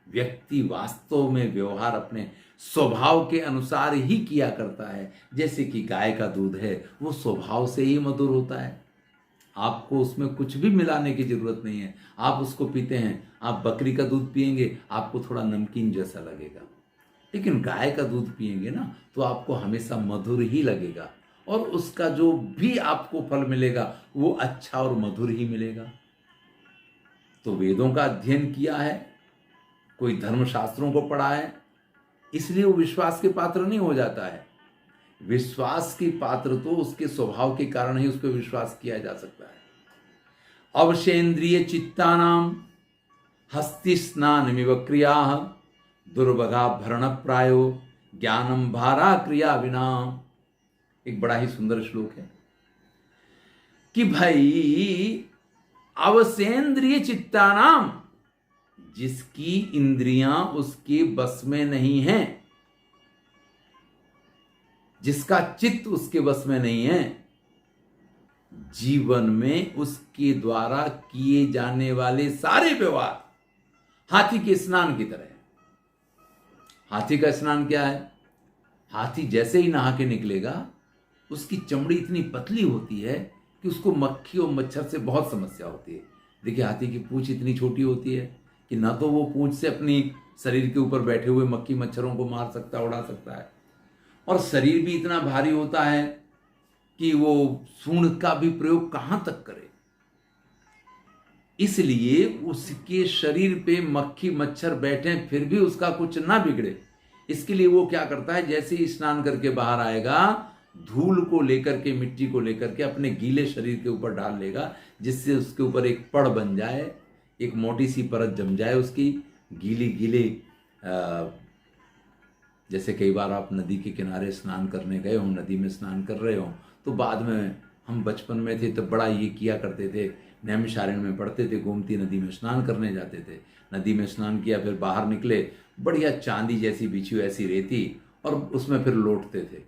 S1: व्यक्ति वास्तव में व्यवहार अपने स्वभाव के अनुसार ही किया करता है। जैसे कि गाय का दूध है, वो स्वभाव से ही मधुर होता है, आपको उसमें कुछ भी मिलाने की जरूरत नहीं है। आप उसको पीते हैं, आप बकरी का दूध पिएंगे आपको थोड़ा नमकीन जैसा लगेगा, लेकिन गाय का दूध पिएंगे ना तो आपको हमेशा मधुर ही लगेगा, और उसका जो भी आपको फल मिलेगा वो अच्छा और मधुर ही मिलेगा। तो वेदों का अध्ययन किया है, कोई धर्मशास्त्रों को पढ़ा है, इसलिए वो विश्वास के पात्र नहीं हो जाता है। विश्वास की पात्र तो उसके स्वभाव के कारण ही उस पर विश्वास किया जा सकता है। अवशेन्द्रिय चित्तानाम हस्ति स्नानमिव क्रिया दुर्भगा भरण प्रायो ज्ञानम भारा क्रिया विना। एक बड़ा ही सुंदर श्लोक है कि भाई अवसेन्द्रिय चित्तानाम, जिसकी इंद्रियां उसके बस में नहीं है, जिसका चित्त उसके बस में नहीं है, जीवन में उसके द्वारा किए जाने वाले सारे व्यवहार हाथी के स्नान की तरह है। हाथी का स्नान क्या है? हाथी जैसे ही नहा के निकलेगा उसकी चमड़ी इतनी पतली होती है कि उसको मक्खी और मच्छर से बहुत समस्या होती है। देखिए हाथी की पूंछ इतनी छोटी होती है कि ना तो वो पूंछ से अपनी शरीर के ऊपर बैठे हुए मक्खी मच्छरों को मार सकता, उड़ा सकता है, और शरीर भी इतना भारी होता है कि वो सूंड का भी प्रयोग कहां तक करे। इसलिए उसके शरीर पे मक्खी मच्छर बैठे फिर भी उसका कुछ ना बिगड़े, इसके लिए वो क्या करता है, जैसे ही स्नान करके बाहर आएगा धूल को लेकर के, मिट्टी को लेकर के अपने गीले शरीर के ऊपर डाल लेगा, जिससे उसके ऊपर एक पड़ बन जाए, एक मोटी सी परत जम जाए उसकी गीली गीले। जैसे कई बार आप नदी के किनारे स्नान करने गए हो, नदी में स्नान कर रहे हो, तो बाद में हम बचपन में थे तब बड़ा ये किया करते थे, नैमिषारण्य में पढ़ते थे, गोमती नदी में स्नान करने जाते थे। नदी में स्नान किया, फिर बाहर निकले, बढ़िया चांदी जैसी बिछी हुई ऐसी रेती, और उसमें फिर लौटते थे।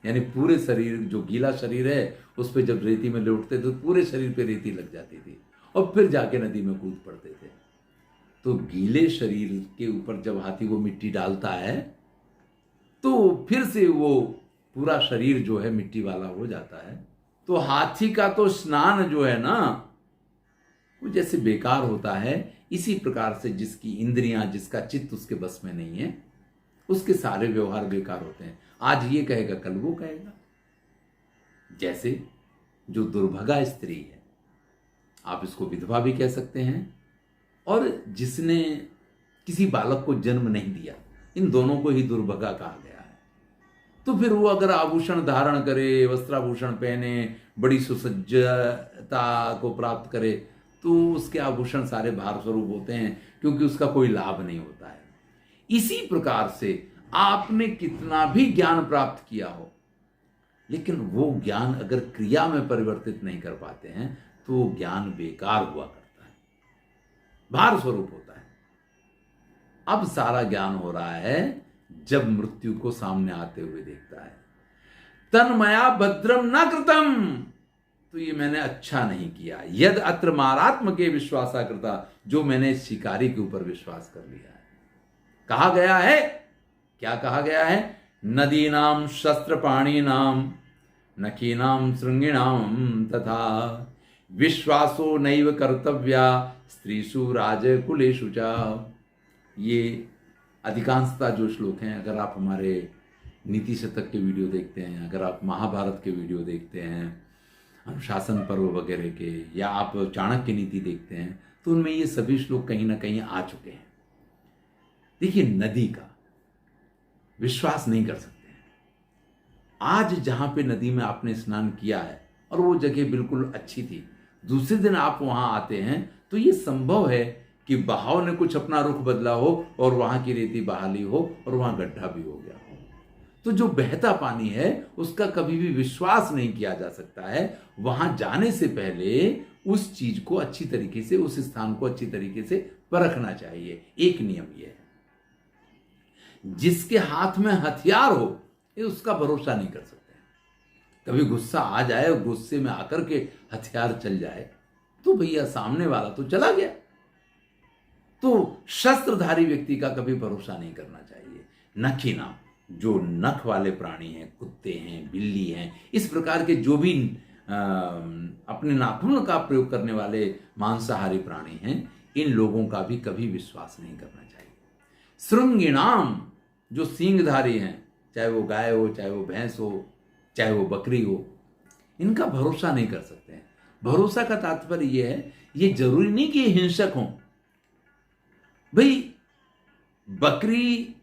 S1: यानी पूरे शरीर, जो गीला शरीर है उस पर जब रेती में लौटते थे तो पूरे शरीर पे रेती लग जाती थी, और फिर जाके नदी में कूद पड़ते थे। तो गीले शरीर के ऊपर जब हाथी वो मिट्टी डालता है तो फिर से वो पूरा शरीर जो है मिट्टी वाला हो जाता है। तो हाथी का तो स्नान जो है ना वो जैसे बेकार होता है, इसी प्रकार से जिसकी इंद्रियां, जिसका चित्त उसके बस में नहीं है, उसके सारे व्यवहार बेकार होते हैं। आज ये कहेगा कल वो कहेगा। जैसे जो दुर्भगा स्त्री है, आप इसको विधवा भी कह सकते हैं, और जिसने किसी बालक को जन्म नहीं दिया, इन दोनों को ही दुर्भगा कहा गया है। तो फिर वो अगर आभूषण धारण करे, वस्त्राभूषण पहने, बड़ी सुसज्जता को प्राप्त करे, तो उसके आभूषण सारे भार स्वरूप होते हैं, क्योंकि उसका कोई लाभ नहीं होता है। इसी प्रकार से आपने कितना भी ज्ञान प्राप्त किया हो, लेकिन वो ज्ञान अगर क्रिया में परिवर्तित नहीं कर पाते हैं तो वो ज्ञान बेकार हुआ करता है, भार स्वरूप होता है। अब सारा ज्ञान हो रहा है जब मृत्यु को सामने आते हुए देखता है। तन्मया भद्रम न कृतम, तो ये मैंने अच्छा नहीं किया। यद अत्र मारात्म के विश्वासा करता, जो मैंने शिकारी के ऊपर विश्वास कर लिया है। कहा गया है, क्या कहा गया है? नदीनाम शस्त्र पाणीनाम नखीनाम श्रृंगिणाम तथा विश्वासो नैव कर्तव्या स्त्रीषु राजकुलेषु च। ये अधिकांशता जो श्लोक हैं, अगर आप हमारे नीति शतक के वीडियो देखते हैं, अगर आप महाभारत के वीडियो देखते हैं, अनुशासन पर्व वगैरह के, या आप चाणक्य नीति देखते हैं, तो उनमें ये सभी श्लोक कहीं ना कहीं आ चुके हैं। देखिए, नदी का विश्वास नहीं कर सकते हैं। आज जहां पे नदी में आपने स्नान किया है और वो जगह बिल्कुल अच्छी थी, दूसरे दिन आप वहां आते हैं तो ये संभव है कि बहाव ने कुछ अपना रुख बदला हो और वहां की रेती बहाली हो और वहां गड्ढा भी हो गया हो। तो जो बहता पानी है उसका कभी भी विश्वास नहीं किया जा सकता है। वहां जाने से पहले उस चीज को अच्छी तरीके से, उस स्थान को अच्छी तरीके से परखना चाहिए। एक नियम यह है, जिसके हाथ में हथियार हो ये उसका भरोसा नहीं कर सकते। कभी गुस्सा आ जाए और गुस्से में आकर के हथियार चल जाए तो भैया सामने वाला तो चला गया। तो शस्त्रधारी व्यक्ति का कभी भरोसा नहीं करना चाहिए। नखीना, जो नख वाले प्राणी हैं, कुत्ते हैं, बिल्ली हैं, इस प्रकार के जो भी अपने नाखून का प्रयोग करने वाले मांसाहारी प्राणी हैं, इन लोगों का भी कभी विश्वास नहीं करना चाहिए। श्रृंगिणाम, जो सींगधारी हैं, चाहे वो गाय हो, चाहे वो भैंस हो, चाहे वो बकरी हो, इनका भरोसा नहीं कर सकते हैं। भरोसा का तात्पर्य यह है, ये जरूरी नहीं कि ये हिंसक हों। भाई, बकरी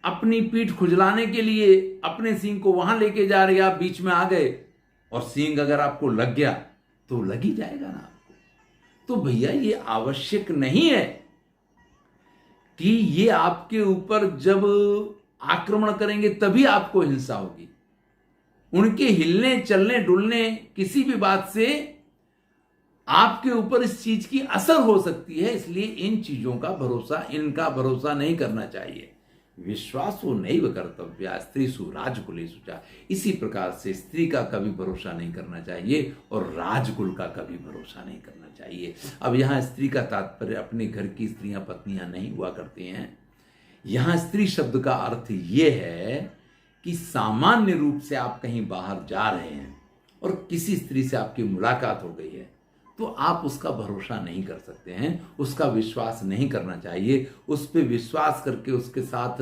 S1: अपनी पीठ खुजलाने के लिए अपने सींग को वहां लेके जा रही है, आप बीच में आ गए और सींग अगर आपको लग गया तो लग ही जाएगा ना आपको। तो भैया, ये आवश्यक नहीं है कि ये आपके ऊपर जब आक्रमण करेंगे तभी आपको हिंसा होगी। उनके हिलने, चलने, डुलने, किसी भी बात से आपके ऊपर इस चीज की असर हो सकती है। इसलिए इन चीजों का भरोसा, इनका भरोसा नहीं करना चाहिए। विश्वासो नैव कर्तव्या स्त्रीषु राजकुलेषु च। इसी प्रकार से स्त्री का कभी भरोसा नहीं करना चाहिए और राजकुल का कभी भरोसा नहीं करना चाहिए। अब यहां स्त्री का तात्पर्य अपने घर की स्त्रियां, पत्नियां नहीं हुआ करती हैं। यहां स्त्री शब्द का अर्थ यह है कि सामान्य रूप से आप कहीं बाहर जा रहे हैं और किसी स्त्री से आपकी मुलाकात हो गई है, तो आप उसका भरोसा नहीं कर सकते हैं, उसका विश्वास नहीं करना चाहिए। उस पर विश्वास करके उसके साथ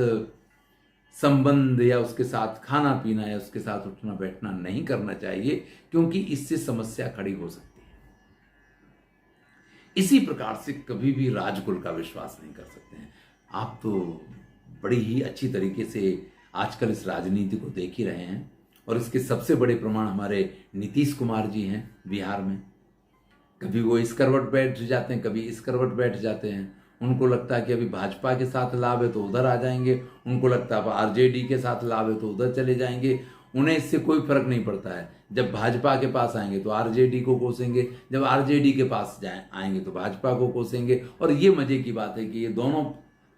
S1: संबंध या उसके साथ खाना पीना या उसके साथ उठना बैठना नहीं करना चाहिए, क्योंकि इससे समस्या खड़ी हो सकती है। इसी प्रकार से कभी भी राजकुल का विश्वास नहीं कर सकते हैं। आप तो बड़ी ही अच्छी तरीके से आजकल इस राजनीति को देख ही रहे हैं, और इसके सबसे बड़े प्रमाण हमारे नीतीश कुमार जी हैं बिहार में। कभी वो इस करवट बैठ जाते हैं, कभी इस करवट बैठ जाते हैं। उनको लगता है कि अभी भाजपा के साथ लाभ है तो उधर आ जाएंगे, उनको लगता है अब आरजेडी के साथ लाभ है तो उधर चले जाएंगे। उन्हें इससे कोई फर्क नहीं पड़ता है। जब भाजपा के पास आएंगे तो आरजेडी को कोसेंगे, जब आरजेडी के पास आएंगे तो भाजपा को कोसेंगे। और ये मजे की बात है कि ये दोनों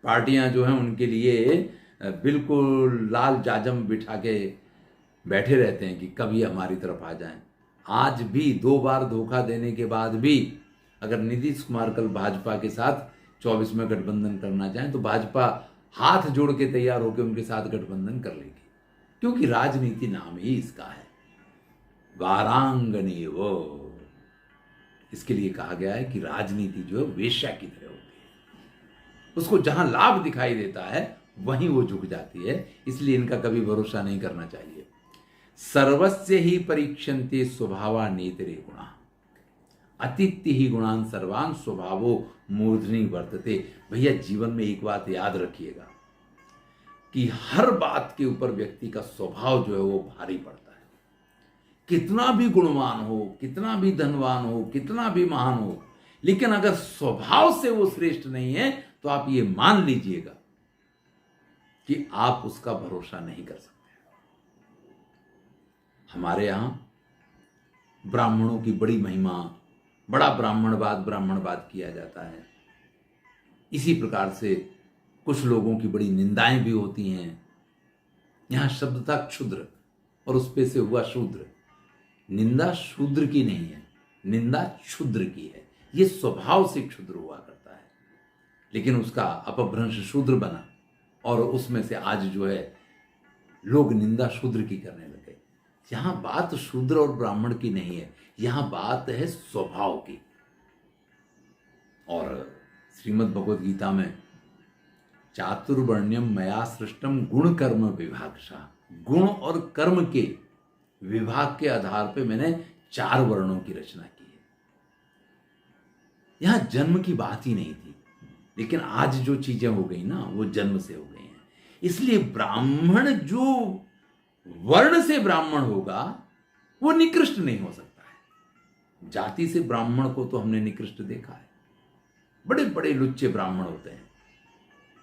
S1: पार्टियां जो हैं उनके लिए बिल्कुल लाल जाजम बिठा के बैठे रहते हैं कि कभी हमारी तरफ आ जाएं। आज भी 2 बार धोखा देने के बाद भी अगर नीतीश कुमार कल भाजपा के साथ 24 में गठबंधन करना चाहें तो भाजपा हाथ जोड़ के तैयार होकर उनके साथ गठबंधन कर लेगी, क्योंकि राजनीति नाम ही इसका है, वारांगनी वो। इसके लिए कहा गया है कि राजनीति जो है वेश्या की तरह होती है, उसको जहां लाभ दिखाई देता है वहीं वो झुक जाती है। इसलिए इनका कभी भरोसा नहीं करना चाहिए। सर्वस्य ही परीक्षन्ते स्वभावा नेतरे गुणा, अतिथि ही गुणान सर्वान स्वभावो मूर्धनि वर्तते। भैया, जीवन में एक बात याद रखिएगा कि हर बात के ऊपर व्यक्ति का स्वभाव जो है वो भारी पड़ता है। कितना भी गुणवान हो, कितना भी धनवान हो, कितना भी महान हो, लेकिन अगर स्वभाव से वो श्रेष्ठ नहीं है तो आप ये मान लीजिएगा कि आप उसका भरोसा नहीं कर सकते। हमारे यहां ब्राह्मणों की बड़ी महिमा, बड़ा ब्राह्मणवाद किया जाता है। इसी प्रकार से कुछ लोगों की बड़ी निंदाएं भी होती हैं। यहां शब्द था क्षुद्र और उस पे से हुआ शूद्र। निंदा शूद्र की नहीं है, निंदा क्षुद्र की है। यह स्वभाव से क्षुद्र हुआ करता है, लेकिन उसका अपभ्रंश शूद्र बना और उसमें से आज जो है लोग निंदा शूद्र की करने लगे। यहां बात शूद्र और ब्राह्मण की नहीं है, यहां बात है स्वभाव की। और श्रीमद् भगवद गीता में चातुर्वर्ण्यम मया सृष्टम गुण कर्म विभागशः, गुण और कर्म के विभाग के आधार पे मैंने 4 वर्णों की रचना की है। यहां जन्म की बात ही नहीं थी, लेकिन आज जो चीजें हो गई ना वो जन्म से हो गई हैं। इसलिए ब्राह्मण जो वर्ण से ब्राह्मण होगा वो निकृष्ट नहीं हो सकता है। जाति से ब्राह्मण को तो हमने निकृष्ट देखा है, बड़े बड़े लुच्चे ब्राह्मण होते हैं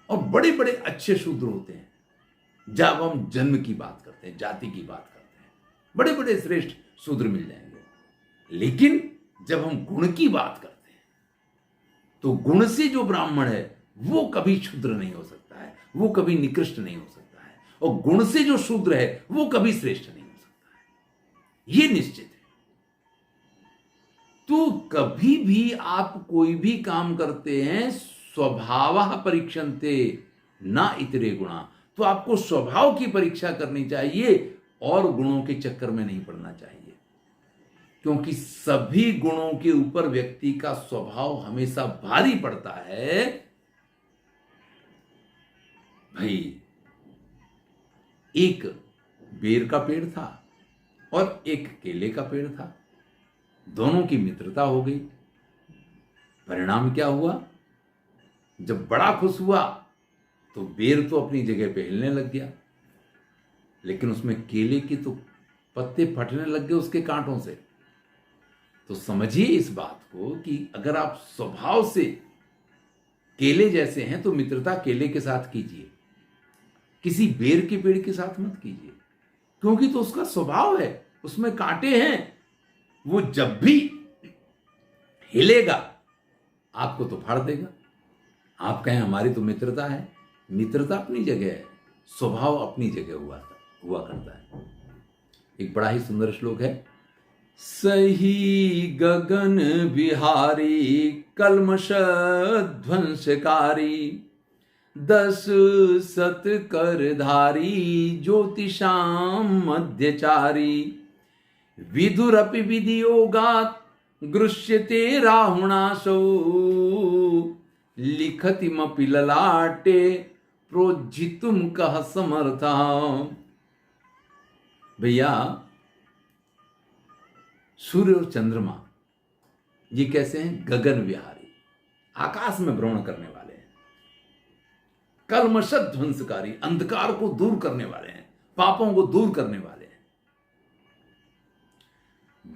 S1: और बड़े बड़े अच्छे शूद्र होते हैं। जब हम जन्म की बात करते हैं, जाति की बात करते हैं, बड़े बड़े श्रेष्ठ शूद्र मिल जाएंगे। लेकिन जब हम गुण की बात करते हैं तो गुण से जो ब्राह्मण है वो कभी क्षुद्र नहीं हो सकता है, वो कभी निकृष्ट नहीं हो सकता है, और गुण से जो शूद्र है वो कभी श्रेष्ठ नहीं हो सकता है, ये निश्चित है। तो कभी भी आप कोई भी काम करते हैं स्वभावः परीक्षन्ते न इतरे गुणा, तो आपको स्वभाव की परीक्षा करनी चाहिए और गुणों के चक्कर में नहीं पड़ना चाहिए। क्योंकि सभी गुणों के ऊपर व्यक्ति का स्वभाव हमेशा भारी पड़ता है। भाई, एक बेर का पेड़ था और एक केले का पेड़ था, दोनों की मित्रता हो गई। परिणाम क्या हुआ? जब बड़ा खुश हुआ तो बेर तो अपनी जगह पे हिलने लग गया, लेकिन उसमें केले की तो पत्ते फटने लग गए उसके कांटों से। तो समझिए इस बात को कि अगर आप स्वभाव से केले जैसे हैं तो मित्रता केले के साथ कीजिए, किसी बेर के पेड़ के साथ मत कीजिए, क्योंकि तो उसका स्वभाव है, उसमें कांटे हैं। वो जब भी हिलेगा आपको तो फाड़ देगा। आप कहें हमारी तो मित्रता है, मित्रता अपनी जगह है, स्वभाव अपनी जगह हुआ करता है। एक बड़ा ही सुंदर श्लोक है, सही गगन बिहारी कल्मष ध्वंसकारी 10 सत करधारी ज्योतिषाम मध्यचारी विधुरपि विधियोगात् गृह्यते राहुणासौ लिखतिमपि ललाटे प्रोज्झितुम कः समर्था। भैया, सूर्य और चंद्रमा ये कैसे हैं? गगन विहारी, आकाश में भ्रमण करने वाले हैं। कल्मषत ध्वंसकारी, अंधकार को दूर करने वाले हैं, पापों को दूर करने वाले हैं।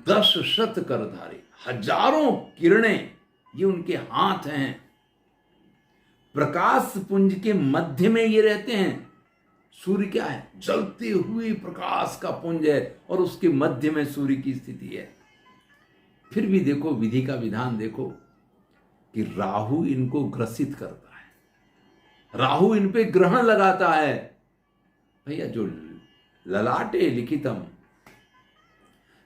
S1: 10 शत करधारी, हजारों किरणें ये उनके हाथ हैं। प्रकाश पुंज के मध्य में ये रहते हैं। सूर्य क्या है? जलते हुए प्रकाश का पुंज है और उसके मध्य में सूर्य की स्थिति है। फिर भी देखो विधि का विधान देखो कि राहु इनको ग्रसित करता है, राहु इन पे ग्रहण लगाता है। भैया, जो ललाटे लिखितम,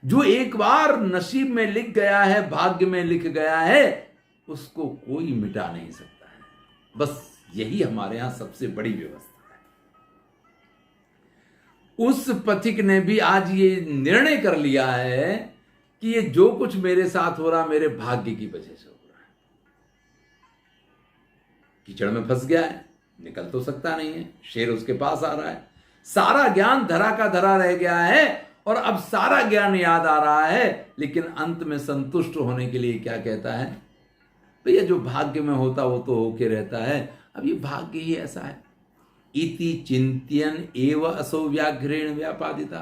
S1: जो एक बार नसीब में लिख गया है, भाग्य में लिख गया है, उसको कोई मिटा नहीं सकता है। बस यही हमारे यहां सबसे बड़ी व्यवस्था है। उस पथिक ने भी आज ये निर्णय कर लिया है कि ये जो कुछ मेरे साथ हो रहा मेरे भाग्य की वजह से हो रहा है। कीचड़ में फंस गया है, निकल तो सकता नहीं है, शेर उसके पास आ रहा है, सारा ज्ञान धरा का धरा रह गया है और अब सारा ज्ञान याद आ रहा है, लेकिन अंत में संतुष्ट होने के लिए क्या कहता है? भैया, जो भाग्य में होता वो तो होके रहता है, अब ये भाग्य ही ऐसा है। इति चिंत्यन एव असौ व्याघ्रेण व्यापादिता।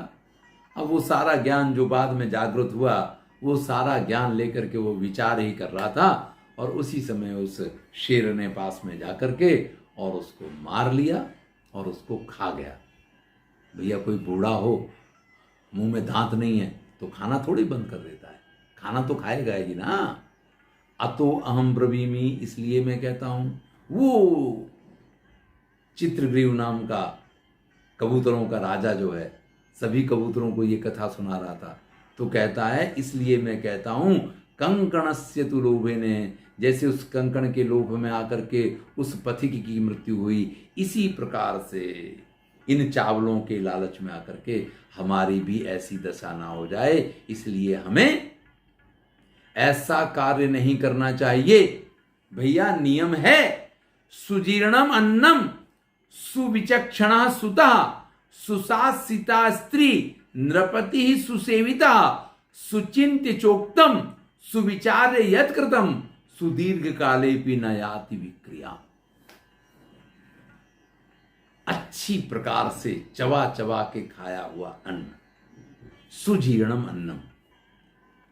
S1: अब वो सारा ज्ञान जो बाद में जागृत हुआ, वो सारा ज्ञान लेकर के वो विचार ही कर रहा था और उसी समय उस शेर ने पास में जाकर के और उसको मार लिया और उसको खा गया। भैया, कोई बूढ़ा हो, मुंह में दांत नहीं है तो खाना थोड़ी बंद कर देता है, खाना तो खाएगा ही ना। अतो अहम ब्रवीमि, इसलिए मैं कहता हूं। वो चित्रग्रीव नाम का कबूतरों का राजा जो है, सभी कबूतरों को ये कथा सुना रहा था, तो कहता है इसलिए मैं कहता हूं, कंकणस्य तु लोभेने, जैसे उस कंकण के लोभ में आकर के उस पथिक की मृत्यु हुई, इसी प्रकार से इन चावलों के लालच में आकर के हमारी भी ऐसी दशा ना हो जाए, इसलिए हमें ऐसा कार्य नहीं करना चाहिए। भैया नियम है, सुजीर्णम अन्नम सुविचक्षणा सुता सुशासिता स्त्री नृपति ही सुसेविता सुचिंत्य चोक्तम सुविचार्य यत् कृतम सुदीर्घ काले भी न याति विक्रिया। अच्छी प्रकार से चबा चबा के खाया हुआ अन्न, सुजीर्णम अन्नम।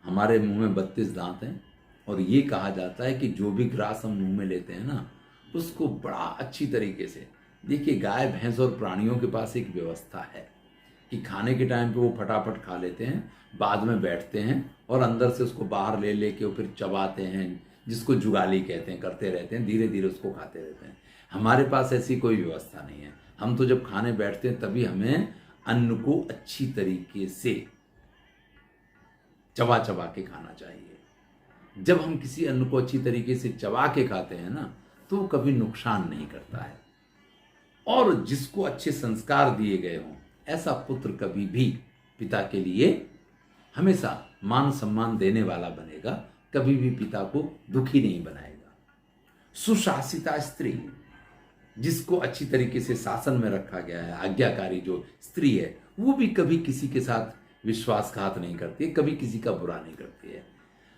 S1: हमारे मुंह में 32 दांत हैं और ये कहा जाता है कि जो भी ग्रास हम मुंह में लेते हैं ना, उसको बड़ा अच्छी तरीके से, देखिए गाय भैंस और प्राणियों के पास एक व्यवस्था है कि खाने के टाइम पे वो फटाफट खा लेते हैं, बाद में बैठते हैं और अंदर से उसको बाहर ले लेके फिर चबाते हैं, जिसको जुगाली कहते हैं, करते रहते हैं, धीरे धीरे उसको खाते रहते हैं। हमारे पास ऐसी कोई व्यवस्था नहीं है। हम तो जब खाने बैठते हैं तभी हमें अन्न को अच्छी तरीके से चबा चबा के खाना चाहिए। जब हम किसी अन्न को अच्छी तरीके से चबा के खाते हैं ना, तो वो कभी नुकसान नहीं करता है। और जिसको अच्छे संस्कार दिए गए हों, ऐसा पुत्र कभी भी पिता के लिए हमेशा मान सम्मान देने वाला बनेगा, कभी भी पिता को दुखी नहीं बनाएगा। सुशासिता स्त्री, जिसको अच्छी तरीके से शासन में रखा गया है, आज्ञाकारी जो स्त्री है, वो भी कभी किसी के साथ विश्वासघात नहीं करती है, कभी किसी का बुरा नहीं करती है।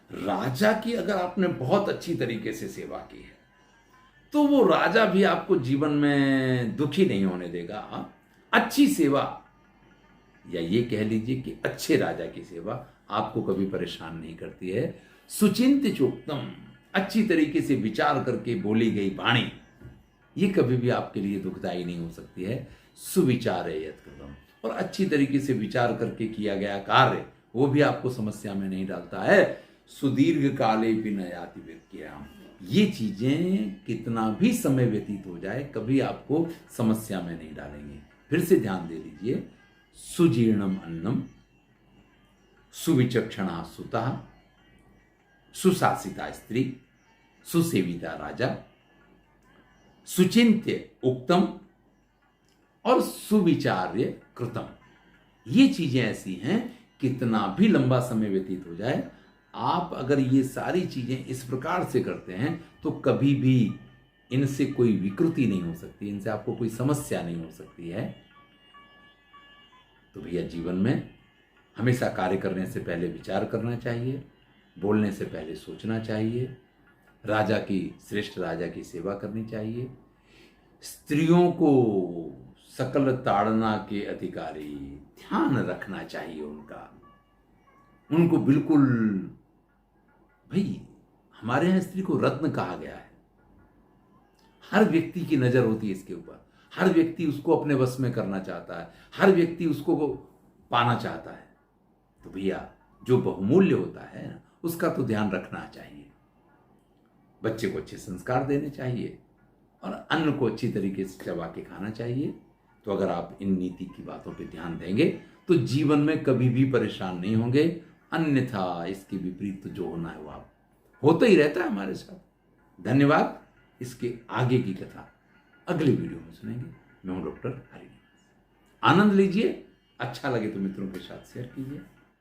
S1: राजा की अगर आपने बहुत अच्छी तरीके से सेवा की है, तो वो राजा भी आपको जीवन में दुखी नहीं होने देगा। अच्छी सेवा, या ये कह लीजिए कि अच्छे राजा की सेवा आपको कभी परेशान नहीं करती है। सुचिंत्य चोक्तम, अच्छी तरीके से विचार करके बोली गई वाणी, ये कभी भी आपके लिए दुखदायी नहीं हो सकती है। सुविचार यत् कृतम, और अच्छी तरीके से विचार करके किया गया कार्य, वो भी आपको समस्या में नहीं डालता है। सुदीर्घ काले भी न याति विक्रिया, ये चीजें कितना भी समय व्यतीत हो जाए कभी आपको समस्या में नहीं डालेंगे। फिर से ध्यान दे लीजिए, सुजीर्णम अन्नम सुविचक्षणा सुता सुशासिता स्त्री सुसेविता राजा सुचिंत्य उक्तम और सुविचार्य कृतम। ये चीजें ऐसी हैं, कितना भी लंबा समय व्यतीत हो जाए, आप अगर ये सारी चीजें इस प्रकार से करते हैं तो कभी भी इनसे कोई विकृति नहीं हो सकती, इनसे आपको कोई समस्या नहीं हो सकती है। तो भैया जीवन में हमेशा कार्य करने से पहले विचार करना चाहिए, बोलने से पहले सोचना चाहिए, राजा की, श्रेष्ठ राजा की सेवा करनी चाहिए। स्त्रियों को सकल ताड़ना के अधिकारी, ध्यान रखना चाहिए उनका, उनको बिल्कुल, भाई हमारे यहां स्त्री को रत्न कहा गया है। हर व्यक्ति की नजर होती है इसके ऊपर, हर व्यक्ति उसको अपने वश में करना चाहता है, हर व्यक्ति उसको पाना चाहता है। तो भैया जो बहुमूल्य होता है ना, उसका तो ध्यान रखना चाहिए। बच्चे को अच्छे संस्कार देने चाहिए और अन्न को अच्छी तरीके से चबा के खाना चाहिए। तो अगर आप इन नीति की बातों पे ध्यान देंगे तो जीवन में कभी भी परेशान नहीं होंगे। अन्यथा इसके विपरीत तो जो होना है वो आप होता ही रहता है हमारे साथ। धन्यवाद। इसके आगे की कथा अगले वीडियो में सुनेंगे। मैं हूं डॉक्टर हरिनिवास। आनंद लीजिए, अच्छा लगे तो मित्रों के साथ शेयर कीजिए।